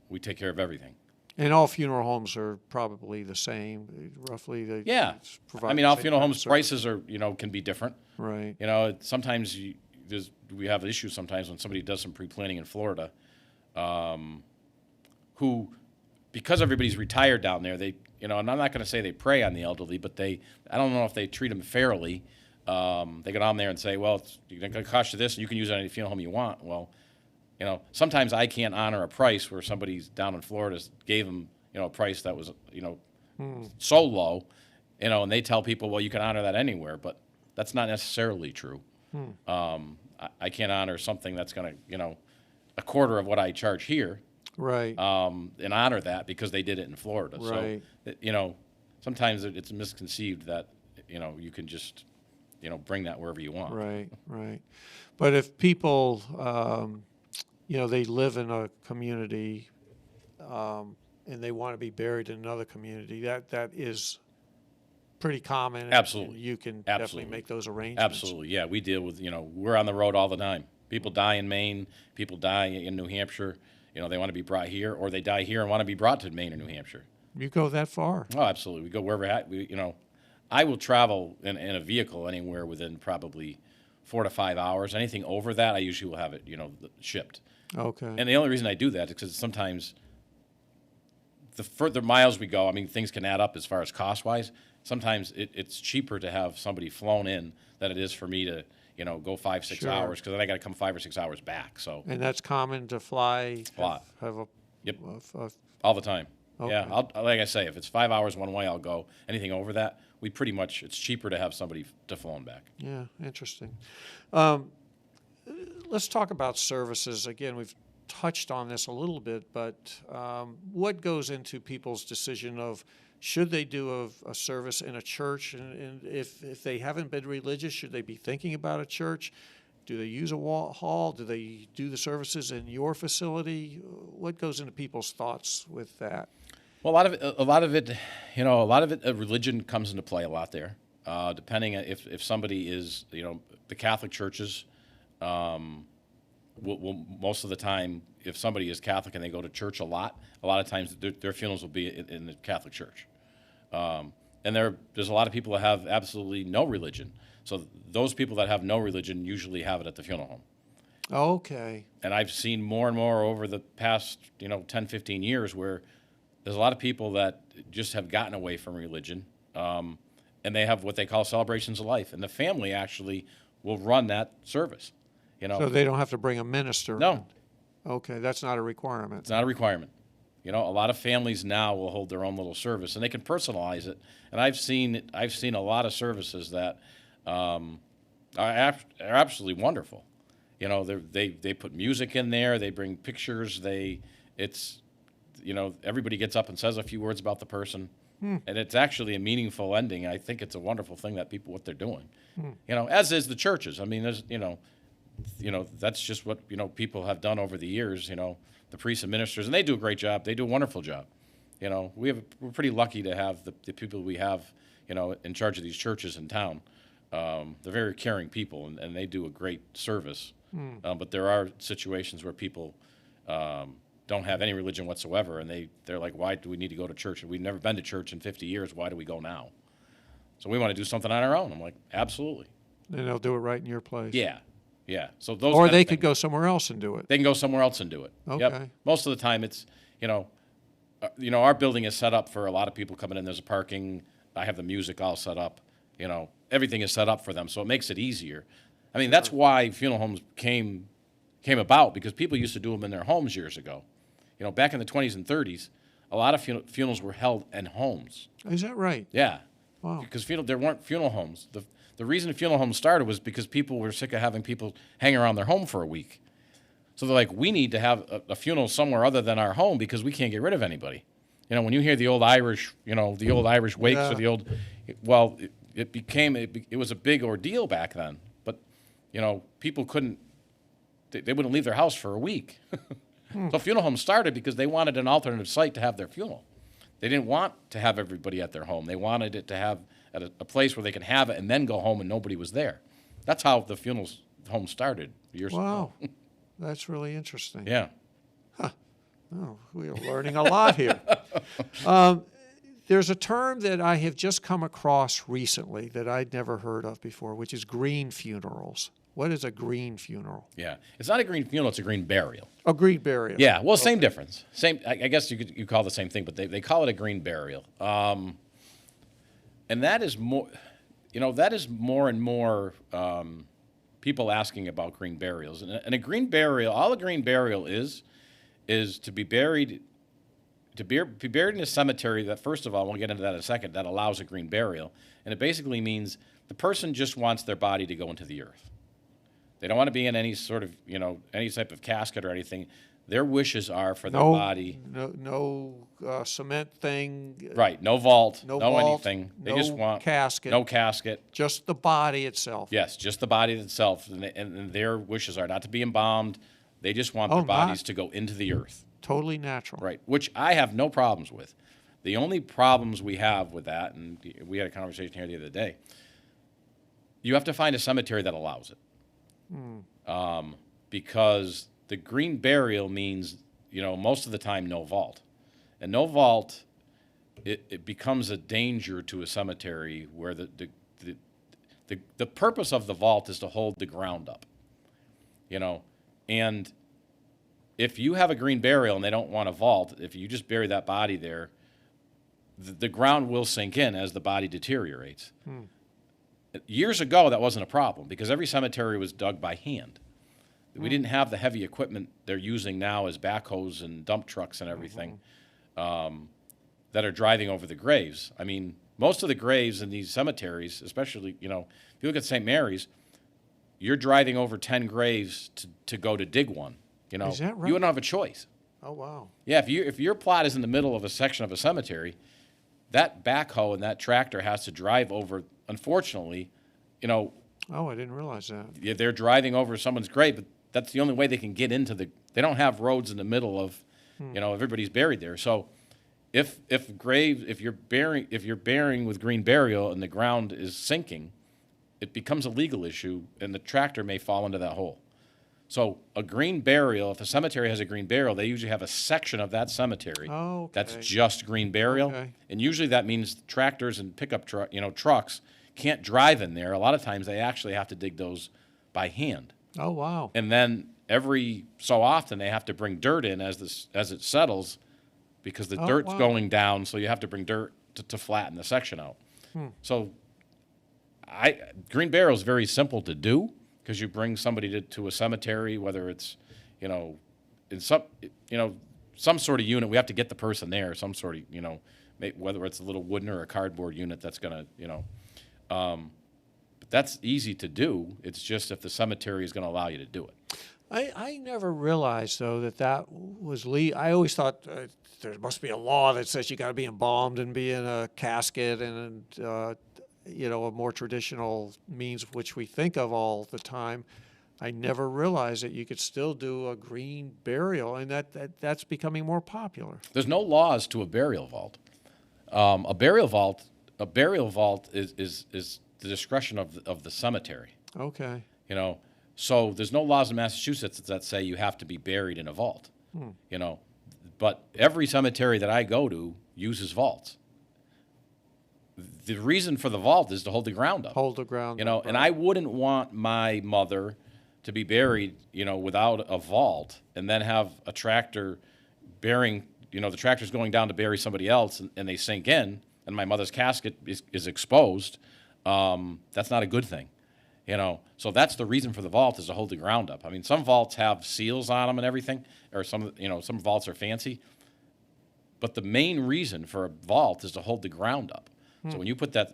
we take care of everything. And all funeral homes are probably the same, roughly. They Yeah. provide I mean, the all same funeral kind of homes' service. prices are, can be different. Right. Sometimes we have issues sometimes when somebody does some pre-planning in Florida, who, because everybody's retired down there, they, and I'm not going to say they prey on the elderly, but I don't know if they treat them fairly. They go down there and say, well, it's going to cost you this, and you can use it at any funeral home you want. Well, sometimes I can't honor a price where somebody's down in Florida gave them, a price that was, so low, and they tell people, well, you can honor that anywhere, but that's not necessarily true. I can't honor something that's going to, a quarter of what I charge here, Right. and honor that because they did it in Florida. Right. So, sometimes it's misconceived that, you can just, bring that wherever you want. Right, right. But if people, they live in a community and they want to be buried in another community, that is pretty common. and Absolutely. you can definitely Absolutely. make those arrangements. Absolutely, yeah. We deal with, we're on the road all the time. People die in Maine, people die in New Hampshire. They want to be brought here, or they die here and want to be brought to Maine or New Hampshire. You go that far? Oh, absolutely. We go wherever, I will travel in a vehicle anywhere within probably 4 to 5 hours. Anything over that, I usually will have it, shipped. Okay. And the only reason I do that is because sometimes the further miles we go, I mean, things can add up as far as cost-wise. Sometimes it's cheaper to have somebody flown in than it is for me to, go 5, 6 Sure. hours, because then I got to come 5 or 6 hours back. So And that's common to fly? A lot. Have a, Yep. a- all the time. Yeah, Okay. like I say, if it's 5 hours one way, I'll go. Anything over that, it's cheaper to have somebody to flown back. yeah, interesting. Let's talk about services. Again, we've touched on this a little bit, but what goes into people's decision of should they do a service in a church? And if they haven't been religious, should they be thinking about a church? Do they use a hall? Do they do the services in your facility? What goes into people's thoughts with that? Well, a lot of it, religion comes into play a lot there. Depending on if somebody is, the Catholic churches, will most of the time, if somebody is Catholic and they go to church a lot of times their funerals will be in the Catholic church. And there's a lot of people that have absolutely no religion. So those people that have no religion usually have it at the funeral home. Okay. And I've seen more and more over the past, 10, 15 years where there's a lot of people that just have gotten away from religion, and they have what they call celebrations of life. And the family actually will run that service, So they don't have to bring a minister? No. Okay, that's not a requirement. It's not a requirement. A lot of families now will hold their own little service, and they can personalize it. And I've seen a lot of services that are absolutely wonderful. You know, they put music in there. They bring pictures. It's, you know, everybody gets up and says a few words about the person. And it's actually a meaningful ending. I think it's a wonderful thing that people, what they're doing. You know, as is the churches. I mean, there's, you know, that's just what, you know, people have done over the years, you know, the priests and ministers, and they do a great job. They do a wonderful job. You know, we're pretty lucky to have the people we have, you know, in charge of these churches in town. They're very caring people, and they do a great service. But there are situations where people don't have any religion whatsoever, and they're like, why do we need to go to church? And we've never been to church in 50 years. Why do we go now? So we want to do something on our own. I'm like, absolutely. And they'll do it right in your place. Yeah, yeah. So those. Or they could go somewhere else and do it. They can go somewhere else and do it. Okay. Yep. Most of the time, it's, you know, our building is set up for a lot of people coming in. There's a parking. I have the music all set up. You know, everything is set up for them, so it makes it easier. I mean, that's why funeral homes came about, because people used to do them in their homes years ago. You know, back in the 20s and 30s, a lot of funerals were held in homes. Is that right? Yeah. Wow. Because there weren't funeral homes. The reason funeral homes started was because people were sick of having people hang around their home for a week. So they're like, we need to have a funeral somewhere other than our home because we can't get rid of anybody. You know, when you hear the old Irish, you know, the old Irish wakes or the old, well, it was a big ordeal back then. But, you know, people they wouldn't leave their house for a week. So funeral homes started because they wanted an alternative site to have their funeral. They didn't want to have everybody at their home. They wanted it to have at a place where they could have it and then go home and nobody was there. That's how the funeral home started years ago. Wow. That's really interesting. Yeah. Oh, we are learning a lot here. There's a term that I have just come across recently that I'd never heard of before, which is green funerals. What is a green funeral? Yeah. It's not a green funeral, it's a green burial. A green burial. Yeah, well, same difference. Same. I guess you call it the same thing, but they call it a green burial. And that is more, you know, that is more and more people asking about green burials. And a green burial, all a green burial is to be buried in a cemetery that, first of all, we'll get into that in a second, that allows a green burial. And it basically means the person just wants their body to go into the earth. They don't want to be in any sort of, you know, any type of casket or anything. Their wishes are for their body. No cement thing. Right. No vault. No No vault, anything. They no just want casket. No casket. Just the body itself. Yes, just the body itself. And their wishes are not to be embalmed. They just want their not. bodies to go into the earth. Totally natural. Right. Which I have no problems with. The only problems we have with that, and we had a conversation here the other day, you have to find a cemetery that allows it. Because the green burial means, you know, most of the time no vault. And no vault, it becomes a danger to a cemetery where the purpose of the vault is to hold the ground up, you know. And if you have a green burial and they don't want a vault, if you just bury that body there, the ground will sink in as the body deteriorates. Years ago, that wasn't a problem because every cemetery was dug by hand. We didn't have the heavy equipment they're using now as backhoes and dump trucks and everything that are driving over the graves. I mean, most of the graves in these cemeteries, especially, you know, if you look at St. Mary's, you're driving over 10 graves to go to dig one. You know, Is that right? You wouldn't have a choice. Oh, wow. Yeah, if your plot is in the middle of a section of a cemetery, that backhoe and that tractor has to drive over. Unfortunately, you know. Oh, I didn't realize that. They're driving over someone's grave, but that's the only way they can get into the. They don't have roads in the middle of, you know, everybody's buried there. So, if you're burying with green burial and the ground is sinking, it becomes a legal issue, and the tractor may fall into that hole. So a green burial, if a cemetery has a green burial, they usually have a section of that cemetery that's just green burial. Okay. And usually that means tractors and pickup trucks can't drive in there. A lot of times they actually have to dig those by hand. Oh, wow. And then every so often they have to bring dirt in as it settles because the dirt's going down, so you have to bring dirt to flatten the section out. So green burial is very simple to do. Because you bring somebody to a cemetery, whether it's, you know, in some sort of unit, we have to get the person there, some sort of, you know, whether it's a little wooden or a cardboard unit that's going to, you know. But that's easy to do. It's just if the cemetery is going to allow you to do it. I never realized though that was legal. I always thought there must be a law that says you got to be embalmed and be in a casket and a more traditional means which we think of all the time. I never realized that you could still do a green burial, and that's becoming more popular. There's no laws to a burial vault. A burial vault is the discretion of the cemetery. Okay. So there's no laws in Massachusetts that say you have to be buried in a vault. But every cemetery that I go to uses vaults. The reason for the vault is to hold the ground up. Hold the ground up, and I wouldn't want my mother to be buried, without a vault, and then have a tractor burying, the tractor's going down to bury somebody else, and they sink in, and my mother's casket is exposed. That's not a good thing, So that's the reason for the vault, is to hold the ground up. I mean, some vaults have seals on them and everything, or some vaults are fancy. But the main reason for a vault is to hold the ground up. So when you put that,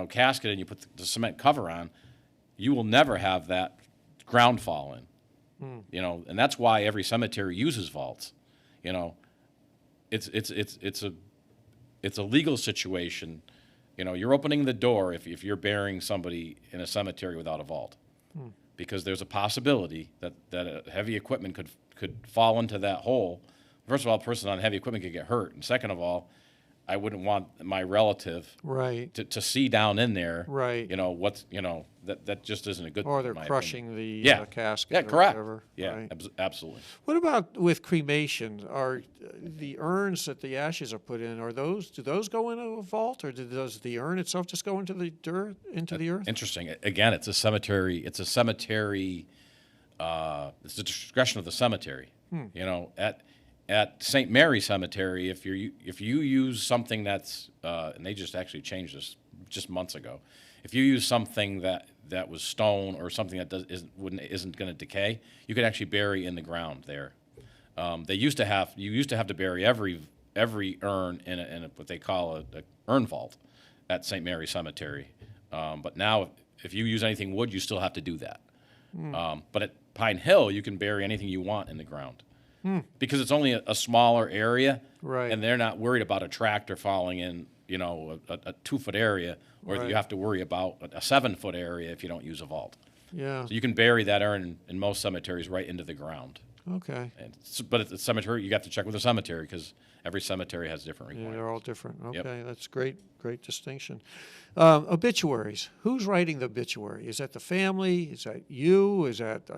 casket and you put the cement cover on, you will never have that ground fall in, and that's why every cemetery uses vaults. It's a legal situation. You're opening the door if you're burying somebody in a cemetery without a vault, because there's a possibility that heavy equipment could fall into that hole. First of all, a person on heavy equipment could get hurt, and second of all, I wouldn't want my relative to see down in there. Right. That just isn't a good thing. Or they're crushing the casket. Yeah, correct. Whatever. Yeah, Right. Absolutely. What about with cremation? Are the urns that the ashes are put in, do those go into a vault, or does the urn itself just go into the dirt, into the earth? Interesting. Again, it's a cemetery. It's the discretion of the cemetery. At St. Mary Cemetery, if you use something that's and they just actually changed this just months ago, if you use something that was stone or something that isn't going to decay, you could actually bury in the ground there. You used to have to bury every urn in what they call a urn vault at St. Mary Cemetery, but now if you use anything wood, you still have to do that. But at Pine Hill, you can bury anything you want in the ground. Because it's only a smaller area, right? And they're not worried about a tractor falling in, a 2-foot area, where you have to worry about a 7-foot area if you don't use a vault. Yeah. So you can bury that urn in most cemeteries right into the ground. Okay. But at the cemetery, you have to check with the cemetery, because every cemetery has different requirements. Yeah, they're all different. Okay, Yep. That's great distinction. Obituaries. Who's writing the obituary? Is that the family? Is that you? Is that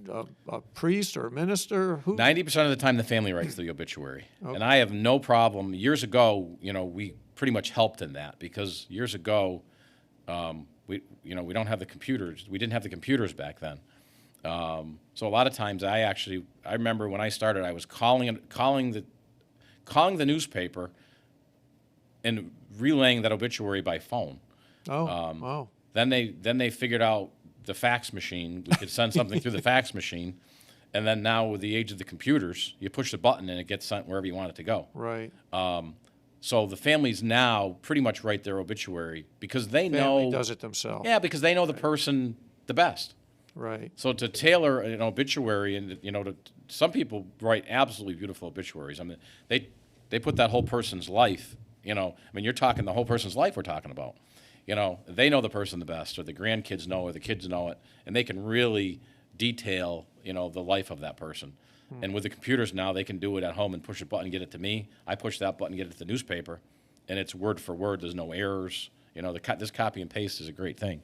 a priest or a minister? 90% of the time, the family writes the obituary, and I have no problem. Years ago, we pretty much helped in that, because years ago, we don't have the computers. We didn't have the computers back then, so a lot of times I remember when I started, I was calling the newspaper and relaying that obituary by phone. Wow. Then they figured out the fax machine. We could send something through the fax machine, and then now with the age of the computers, you push the button and it gets sent wherever you want it to go. Right. So the families now pretty much write their obituary because they Family does it themselves. Yeah, because they know the person the best. Right. So to tailor an obituary, and some people write absolutely beautiful obituaries. I mean, they put that whole person's life. You're talking the whole person's life we're talking about. They know the person the best, or the grandkids know, or the kids know it, and they can really detail, the life of that person. And with the computers now, they can do it at home and push a button, get it to me. I push that button, get it to the newspaper, and it's word for word. There's no errors. This copy and paste is a great thing,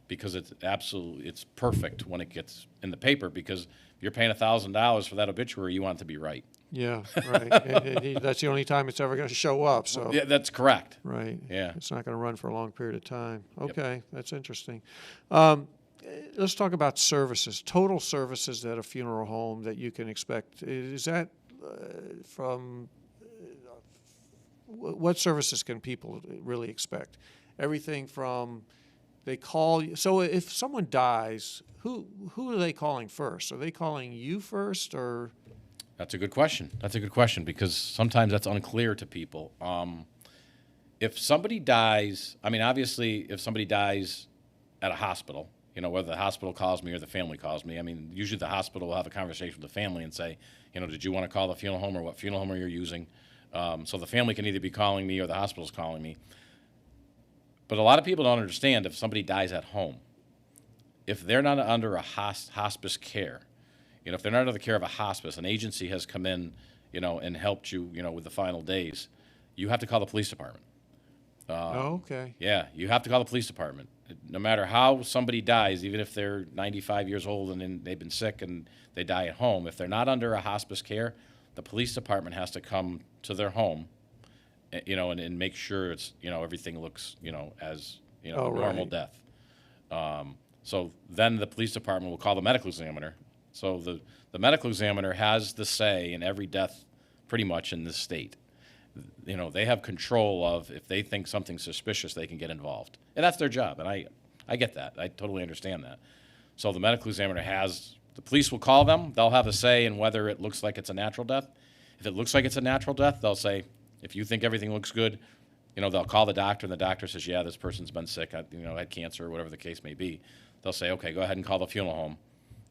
because it's perfect when it gets in the paper, because if you're paying $1,000 for that obituary, you want it to be right. Yeah, right. And that's the only time it's ever going to show up. So Yeah, that's correct. right. Yeah. It's not going to run for a long period of time. Okay, That's interesting. Let's talk about services, total services at a funeral home that you can expect. Is that from what services can people really expect? Everything from they call you. So if someone dies, who are they calling first? Are they calling you first, or? That's a good question. Because sometimes that's unclear to people. If somebody dies, obviously, if somebody dies at a hospital, whether the hospital calls me or the family calls me. I mean, usually the hospital will have a conversation with the family and say, did you want to call the funeral home or what funeral home are you using? So the family can either be calling me or the hospital's calling me. But a lot of people don't understand if somebody dies at home, if they're not under a hospice care, if they're not under the care of a hospice, an agency has come in, and helped you, with the final days, you have to call the police department. Oh, okay. Yeah, you have to call the police department. No matter how somebody dies, even if they're 95 years old and then they've been sick and they die at home, if they're not under a hospice care, the police department has to come to their home, and make sure it's, everything looks, as, Oh, a normal right. death. So then the police department will call the medical examiner. So the medical examiner has the say in every death pretty much in this state. They have control of, if they think something's suspicious, they can get involved. And that's their job, and I get that. I totally understand that. So the medical examiner the police will call them. They'll have a say in whether it looks like it's a natural death. If it looks like it's a natural death, they'll say, if you think everything looks good, they'll call the doctor, and the doctor says, yeah, this person's been sick, had cancer, or whatever the case may be. They'll say, okay, go ahead and call the funeral home,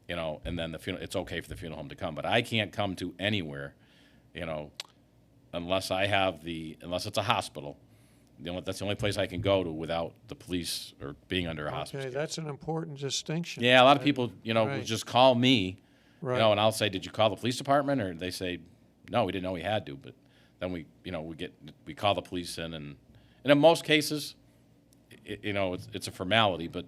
and then it's okay for the funeral home to come. But I can't come to anywhere, unless it's a hospital. That's the only place I can go to without the police or being under a hospice. Okay, that's an important distinction. Yeah, a lot of people, will Right. just call me, Right. and I'll say, did you call the police department? Or they say, no, we didn't know we had to. But then we call the police in, and in most cases, it's a formality. But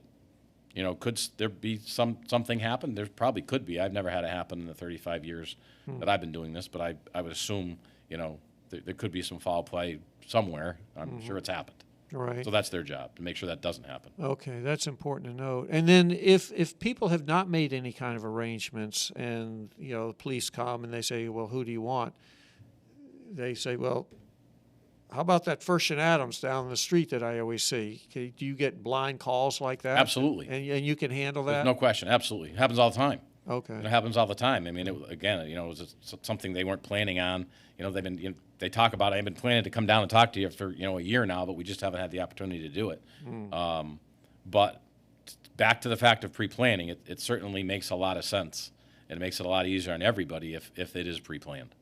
could there be something happen? There probably could be. I've never had it happen in the 35 years that I've been doing this, but I would assume, there could be some foul play somewhere. I'm sure it's happened. Right. So that's their job, to make sure that doesn't happen. Okay, that's important to note. And then if people have not made any kind of arrangements and, the police come and they say, well, who do you want? They say, well, how about that First and Adams down the street that I always see? Do you get blind calls like that? Absolutely. And you can handle that? There's no question. Absolutely. It happens all the time. Okay. It happens all the time. I mean, it was something they weren't planning on. They've been, they talk about it. I've been planning to come down and talk to you for, a year now, but we just haven't had the opportunity to do it. But back to the fact of pre-planning, it certainly makes a lot of sense, and it makes it a lot easier on everybody if it is pre-planned.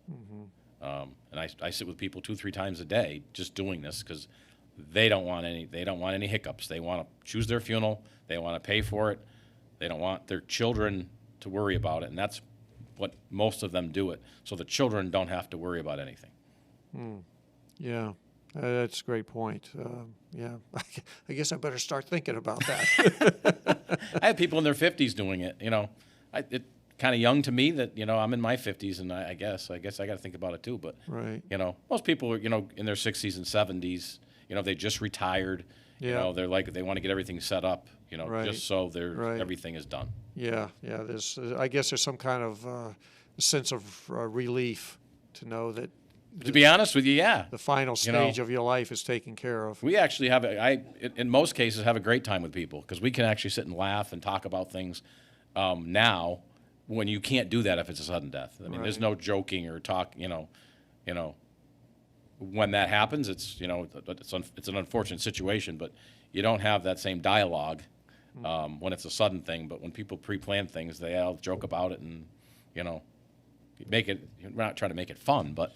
And I sit with people 2-3 times a day just doing this because they don't want any hiccups. They want to choose their funeral. They want to pay for it. They don't want their children to worry about it, and that's what most of them do it, so the children don't have to worry about anything. Yeah, that's a great point. Yeah, I guess I better start thinking about that. I have people in their 50s doing it. It kind of young to me that I'm in my 50s, and I guess I got to think about it too. But Right. Most people are in their 60s and 70s. They just retired. Yeah. They're like they want to get everything set up. Right. Just so Right. everything is done. Yeah. I guess there's some kind of sense of relief to know that To be honest with you, yeah. the final stage of your life is taken care of. We actually in most cases, have a great time with people because we can actually sit and laugh and talk about things now when you can't do that if it's a sudden death. I mean, there's Right. no joking or talk, when that happens, it's an unfortunate situation, but you don't have that same dialogue when it's a sudden thing. But when people pre-plan things, they all joke about it and, make it, we're not trying to make it fun, but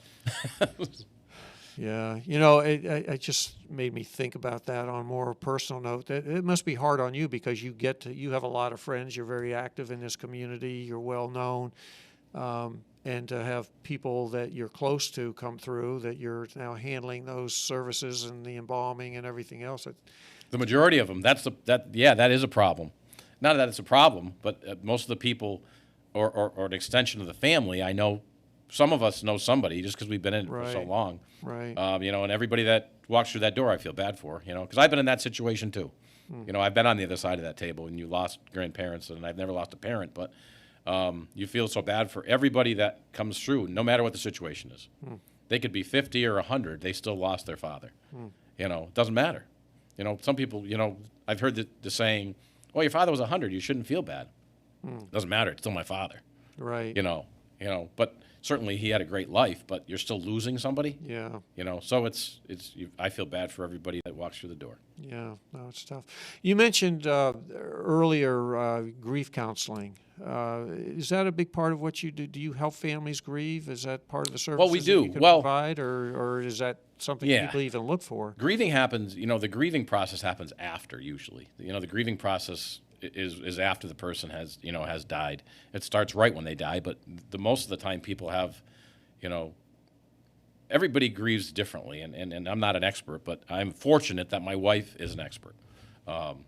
Yeah, it just made me think about that on a more personal note. That it must be hard on you because you have a lot of friends. You're very active in this community. You're well known, and to have people that you're close to come through, that you're now handling those services and the embalming and everything else. the majority of them, that is a problem. Not that it's a problem, but most of the people or an extension of the family, I know some of us know somebody just because we've been in it for so Right. long. Right. And everybody that walks through that door, I feel bad for, because I've been in that situation too. I've been on the other side of that table, and you lost grandparents, and I've never lost a parent, but you feel so bad for everybody that comes through, no matter what the situation is. They could be 50 or 100, they still lost their father. It doesn't matter. Some people, I've heard the saying, well, your father was 100, you shouldn't feel bad. Doesn't matter, it's still my father. Right. you know, but certainly he had a great life, but you're still losing somebody, Yeah. you know, so I feel bad for everybody that walks through the door. Yeah, no, it's tough. You mentioned earlier grief counseling. Is that a big part of what you do? Do you help families grieve? Is that part of the services that do. you can Well, provide, or is that something yeah. people even look for? Grieving happens, you know, the grieving process happens after usually. You know, the grieving process is after the person has, you know, has died. It starts right when they die, but most of the time people have, you know, everybody grieves differently, and I'm not an expert, but I'm fortunate that my wife is an expert.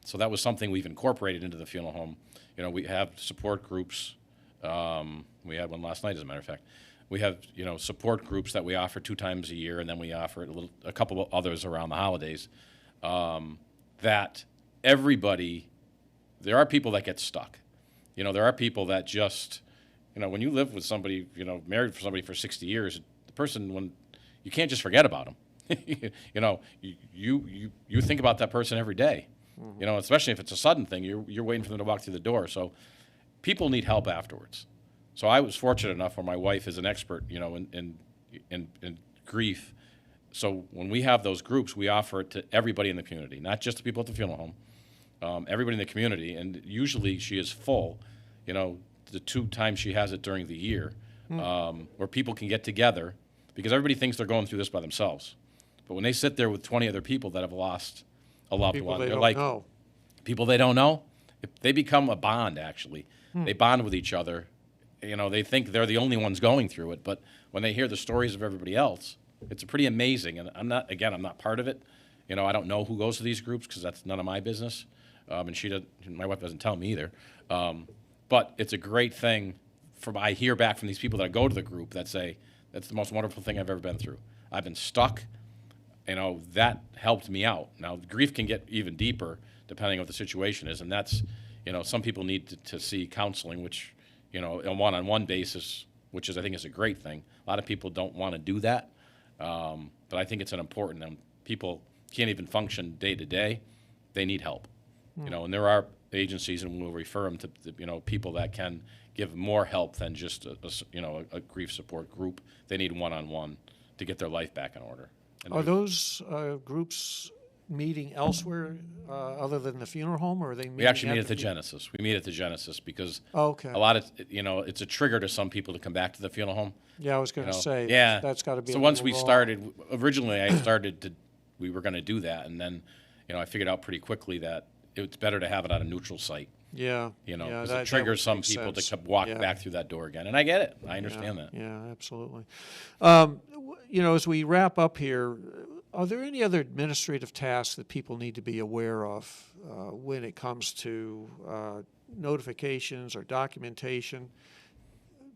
So that was something we've incorporated into the funeral home. You know, we have support groups. We had one last night, as a matter of fact. We have, you know, support groups that we offer 2 times a year, and then we offer a couple of others around the holidays. That everybody, there are people that get stuck. You know, there are people that just, you know, when you live with somebody, you know, married for somebody for 60 years, the person, when you can't just forget about them. You know, you think about that person every day. Mm-hmm. You know, especially if it's a sudden thing, you're waiting for them to walk through the door. So people need help afterwards. So I was fortunate enough where my wife is an expert, you know, in grief. So when we have those groups, we offer it to everybody in the community, not just the people at the funeral home, everybody in the community. And usually she is full, you know, the 2 times she has it during the year, where people can get together, because everybody thinks they're going through this by themselves. But when they sit there with 20 other people that have lost a loved one, they're like people they don't know. They become a bond, actually. They bond with each other. You know, they think they're the only ones going through it. But when they hear the stories of everybody else, it's pretty amazing. And I'm not part of it. You know, I don't know who goes to these groups because that's none of my business. And my wife doesn't tell me either. But it's a great thing. I hear back from these people that go to the group that say, that's the most wonderful thing I've ever been through. I've been stuck. You know, that helped me out. Now, grief can get even deeper depending on what the situation is. And that's, you know, some people need to see counseling, which, you know, on a one-on-one basis, which I think is a great thing. A lot of people don't want to do that. But I think it's an important, and people can't even function day to day. They need help. You know, and there are agencies, and we'll refer them to, you know, people that can give more help than just a grief support group. They need one-on-one to get their life back in order. And are those groups meeting elsewhere other than the funeral home, or are they meeting? We actually meet at the Genesis. We meet at the Genesis because a lot of, you know, it's a trigger to some people to come back to the funeral home. Yeah, I was going to say, yeah, that's got to be. So once we started, originally we were going to do that, and then, you know, I figured out pretty quickly that it's better to have it on a neutral site. Yeah. You know, because it triggers some people to walk back through that door again. And I get it. I understand that. Yeah, absolutely. You know, as we wrap up here, are there any other administrative tasks that people need to be aware of when it comes to notifications or documentation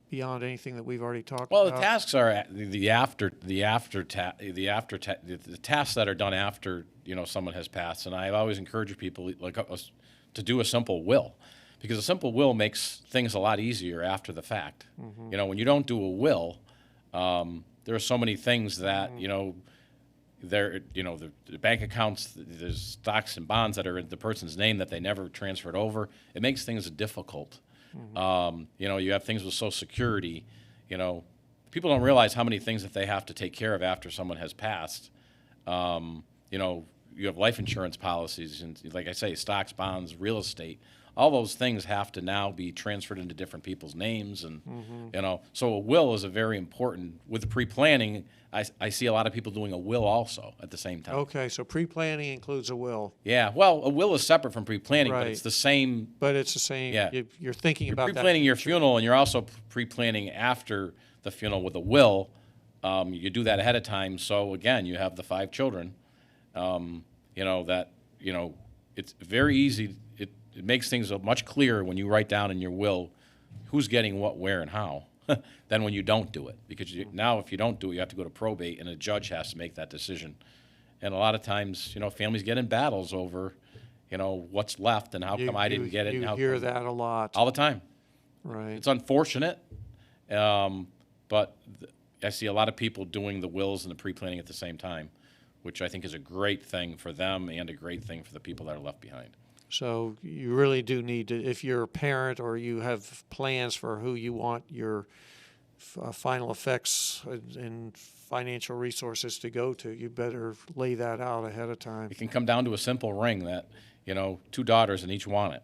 beyond anything that we've already talked about? Well, the tasks are the tasks that are done after, you know, someone has passed. And I've always encouraged people like us to do a simple will, because a simple will makes things a lot easier after the fact. Mm-hmm. You know, when you don't do a will, there are so many things that, you know, the bank accounts, there's stocks and bonds that are in the person's name that they never transferred over. It makes things difficult. Mm-hmm. You know, you have things with Social Security. You know, people don't realize how many things that they have to take care of after someone has passed. You know, you have life insurance policies, and like I say, stocks, bonds, real estate. All those things have to now be transferred into different people's names, and you know, so a will is a very important. With the pre-planning, I see a lot of people doing a will also at the same time. Okay, so pre-planning includes a will. Yeah, well, a will is separate from pre-planning, right. But it's the same. But it's the same. Yeah, you're thinking about pre-planning that your funeral, and you're also pre-planning after the funeral with a will. You do that ahead of time, so again, you have the 5 children. You know that, you know, it's very easy. It makes things much clearer when you write down in your will who's getting what, where, and how than when you don't do it. Because now if you don't do it, you have to go to probate, and a judge has to make that decision. And a lot of times, you know, families get in battles over, you know, what's left and how come I didn't get it. You and how hear that a lot. All the time. Right. It's unfortunate, but I see a lot of people doing the wills and the pre-planning at the same time, which I think is a great thing for them and a great thing for the people that are left behind. So you really do need to, if you're a parent or you have plans for who you want your final effects and financial resources to go to, you better lay that out ahead of time. It can come down to a simple ring that, 2 daughters and each want it.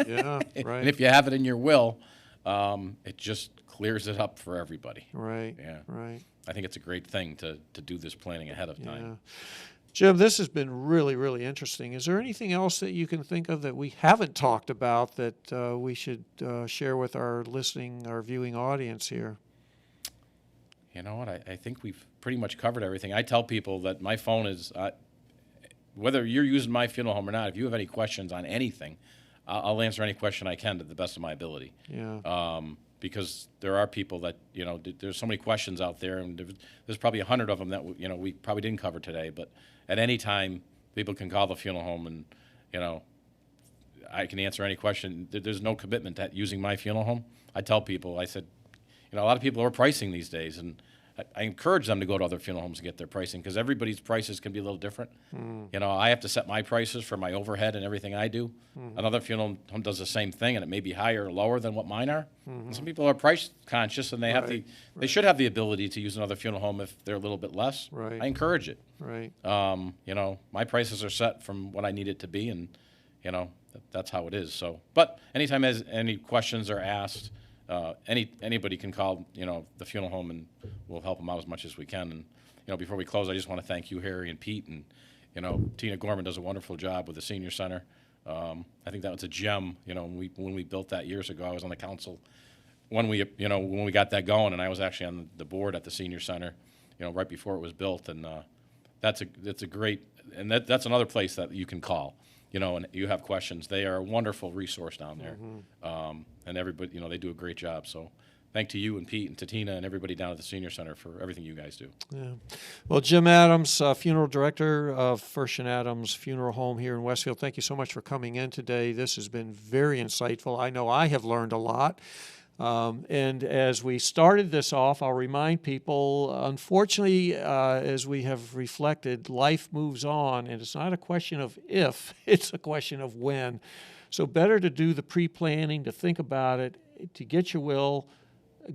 Yeah, right. And if you have it in your will, it just clears it up for everybody. Right, Yeah. right. I think it's a great thing to do this planning ahead of time. Yeah. Jim, this has been really, really interesting. Is there anything else that you can think of that we haven't talked about that we should share with our viewing audience here? You know what? I think we've pretty much covered everything. I tell people that my phone is, whether you're using my funeral home or not, if you have any questions on anything, I'll answer any question I can to the best of my ability. Yeah. Because there are people that, there's so many questions out there, and there's probably 100 of them that, we probably didn't cover today. But at any time, people can call the funeral home and, I can answer any question. There's no commitment to using my funeral home. I tell people, I said, a lot of people are pricing these days, and I encourage them to go to other funeral homes and get their pricing, because everybody's prices can be a little different. I have to set my prices for my overhead and everything I do. Another funeral home does the same thing, and it may be higher or lower than what mine are. And some people are price conscious, and they should have the ability to use another funeral home if they're a little bit less. Right. I encourage it. Right. My prices are set from what I need it to be, and that's how it is. So, but anytime as any questions are asked, anybody can call, the funeral home, and we'll help them out as much as we can. And, before we close, I just want to thank you, Harry and Pete, and, Tina Gorman does a wonderful job with the senior center. I think that was a gem, when we built that years ago. I was on the council when we got that going, and I was actually on the board at the senior center, right before it was built. And that's a great, and that's another place that you can call. And you have questions. They are a wonderful resource down there. And everybody, they do a great job. So thank to you and Pete and to Tina and everybody down at the Senior Center for everything you guys do. Yeah. Well, Jim Adams, funeral director of First and Adams Funeral Home here in Westfield, thank you so much for coming in today. This has been very insightful. I know I have learned a lot. And as we started this off, I'll remind people, unfortunately, as we have reflected, life moves on, and it's not a question of if, it's a question of when. So better to do the pre-planning, to think about it, to get your will,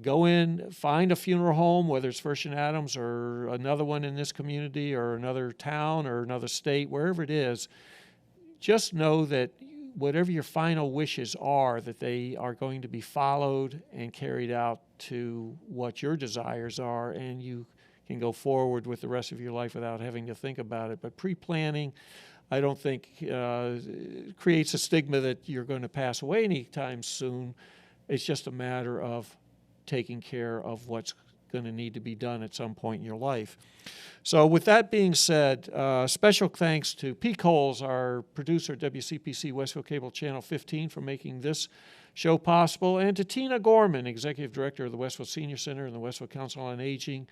go in, find a funeral home, whether it's First and Adams or another one in this community or another town or another state, wherever it is. Just know that whatever your final wishes are, that they are going to be followed and carried out to what your desires are, and you can go forward with the rest of your life without having to think about it. But pre-planning, I don't think creates a stigma that you're going to pass away anytime soon. It's just a matter of taking care of what's going to need to be done at some point in your life. So with that being said, special thanks to Pete Coles, our producer at WCPC Westfield Cable Channel 15, for making this show possible, and to Tina Gorman, Executive Director of the Westfield Senior Center and the Westfield Council on Aging,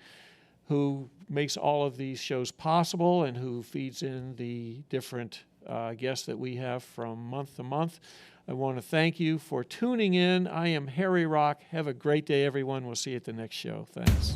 who makes all of these shows possible and who feeds in the different guests that we have from month to month. I want to thank you for tuning in. I am Harry Rock. Have a great day, everyone. We'll see you at the next show. Thanks.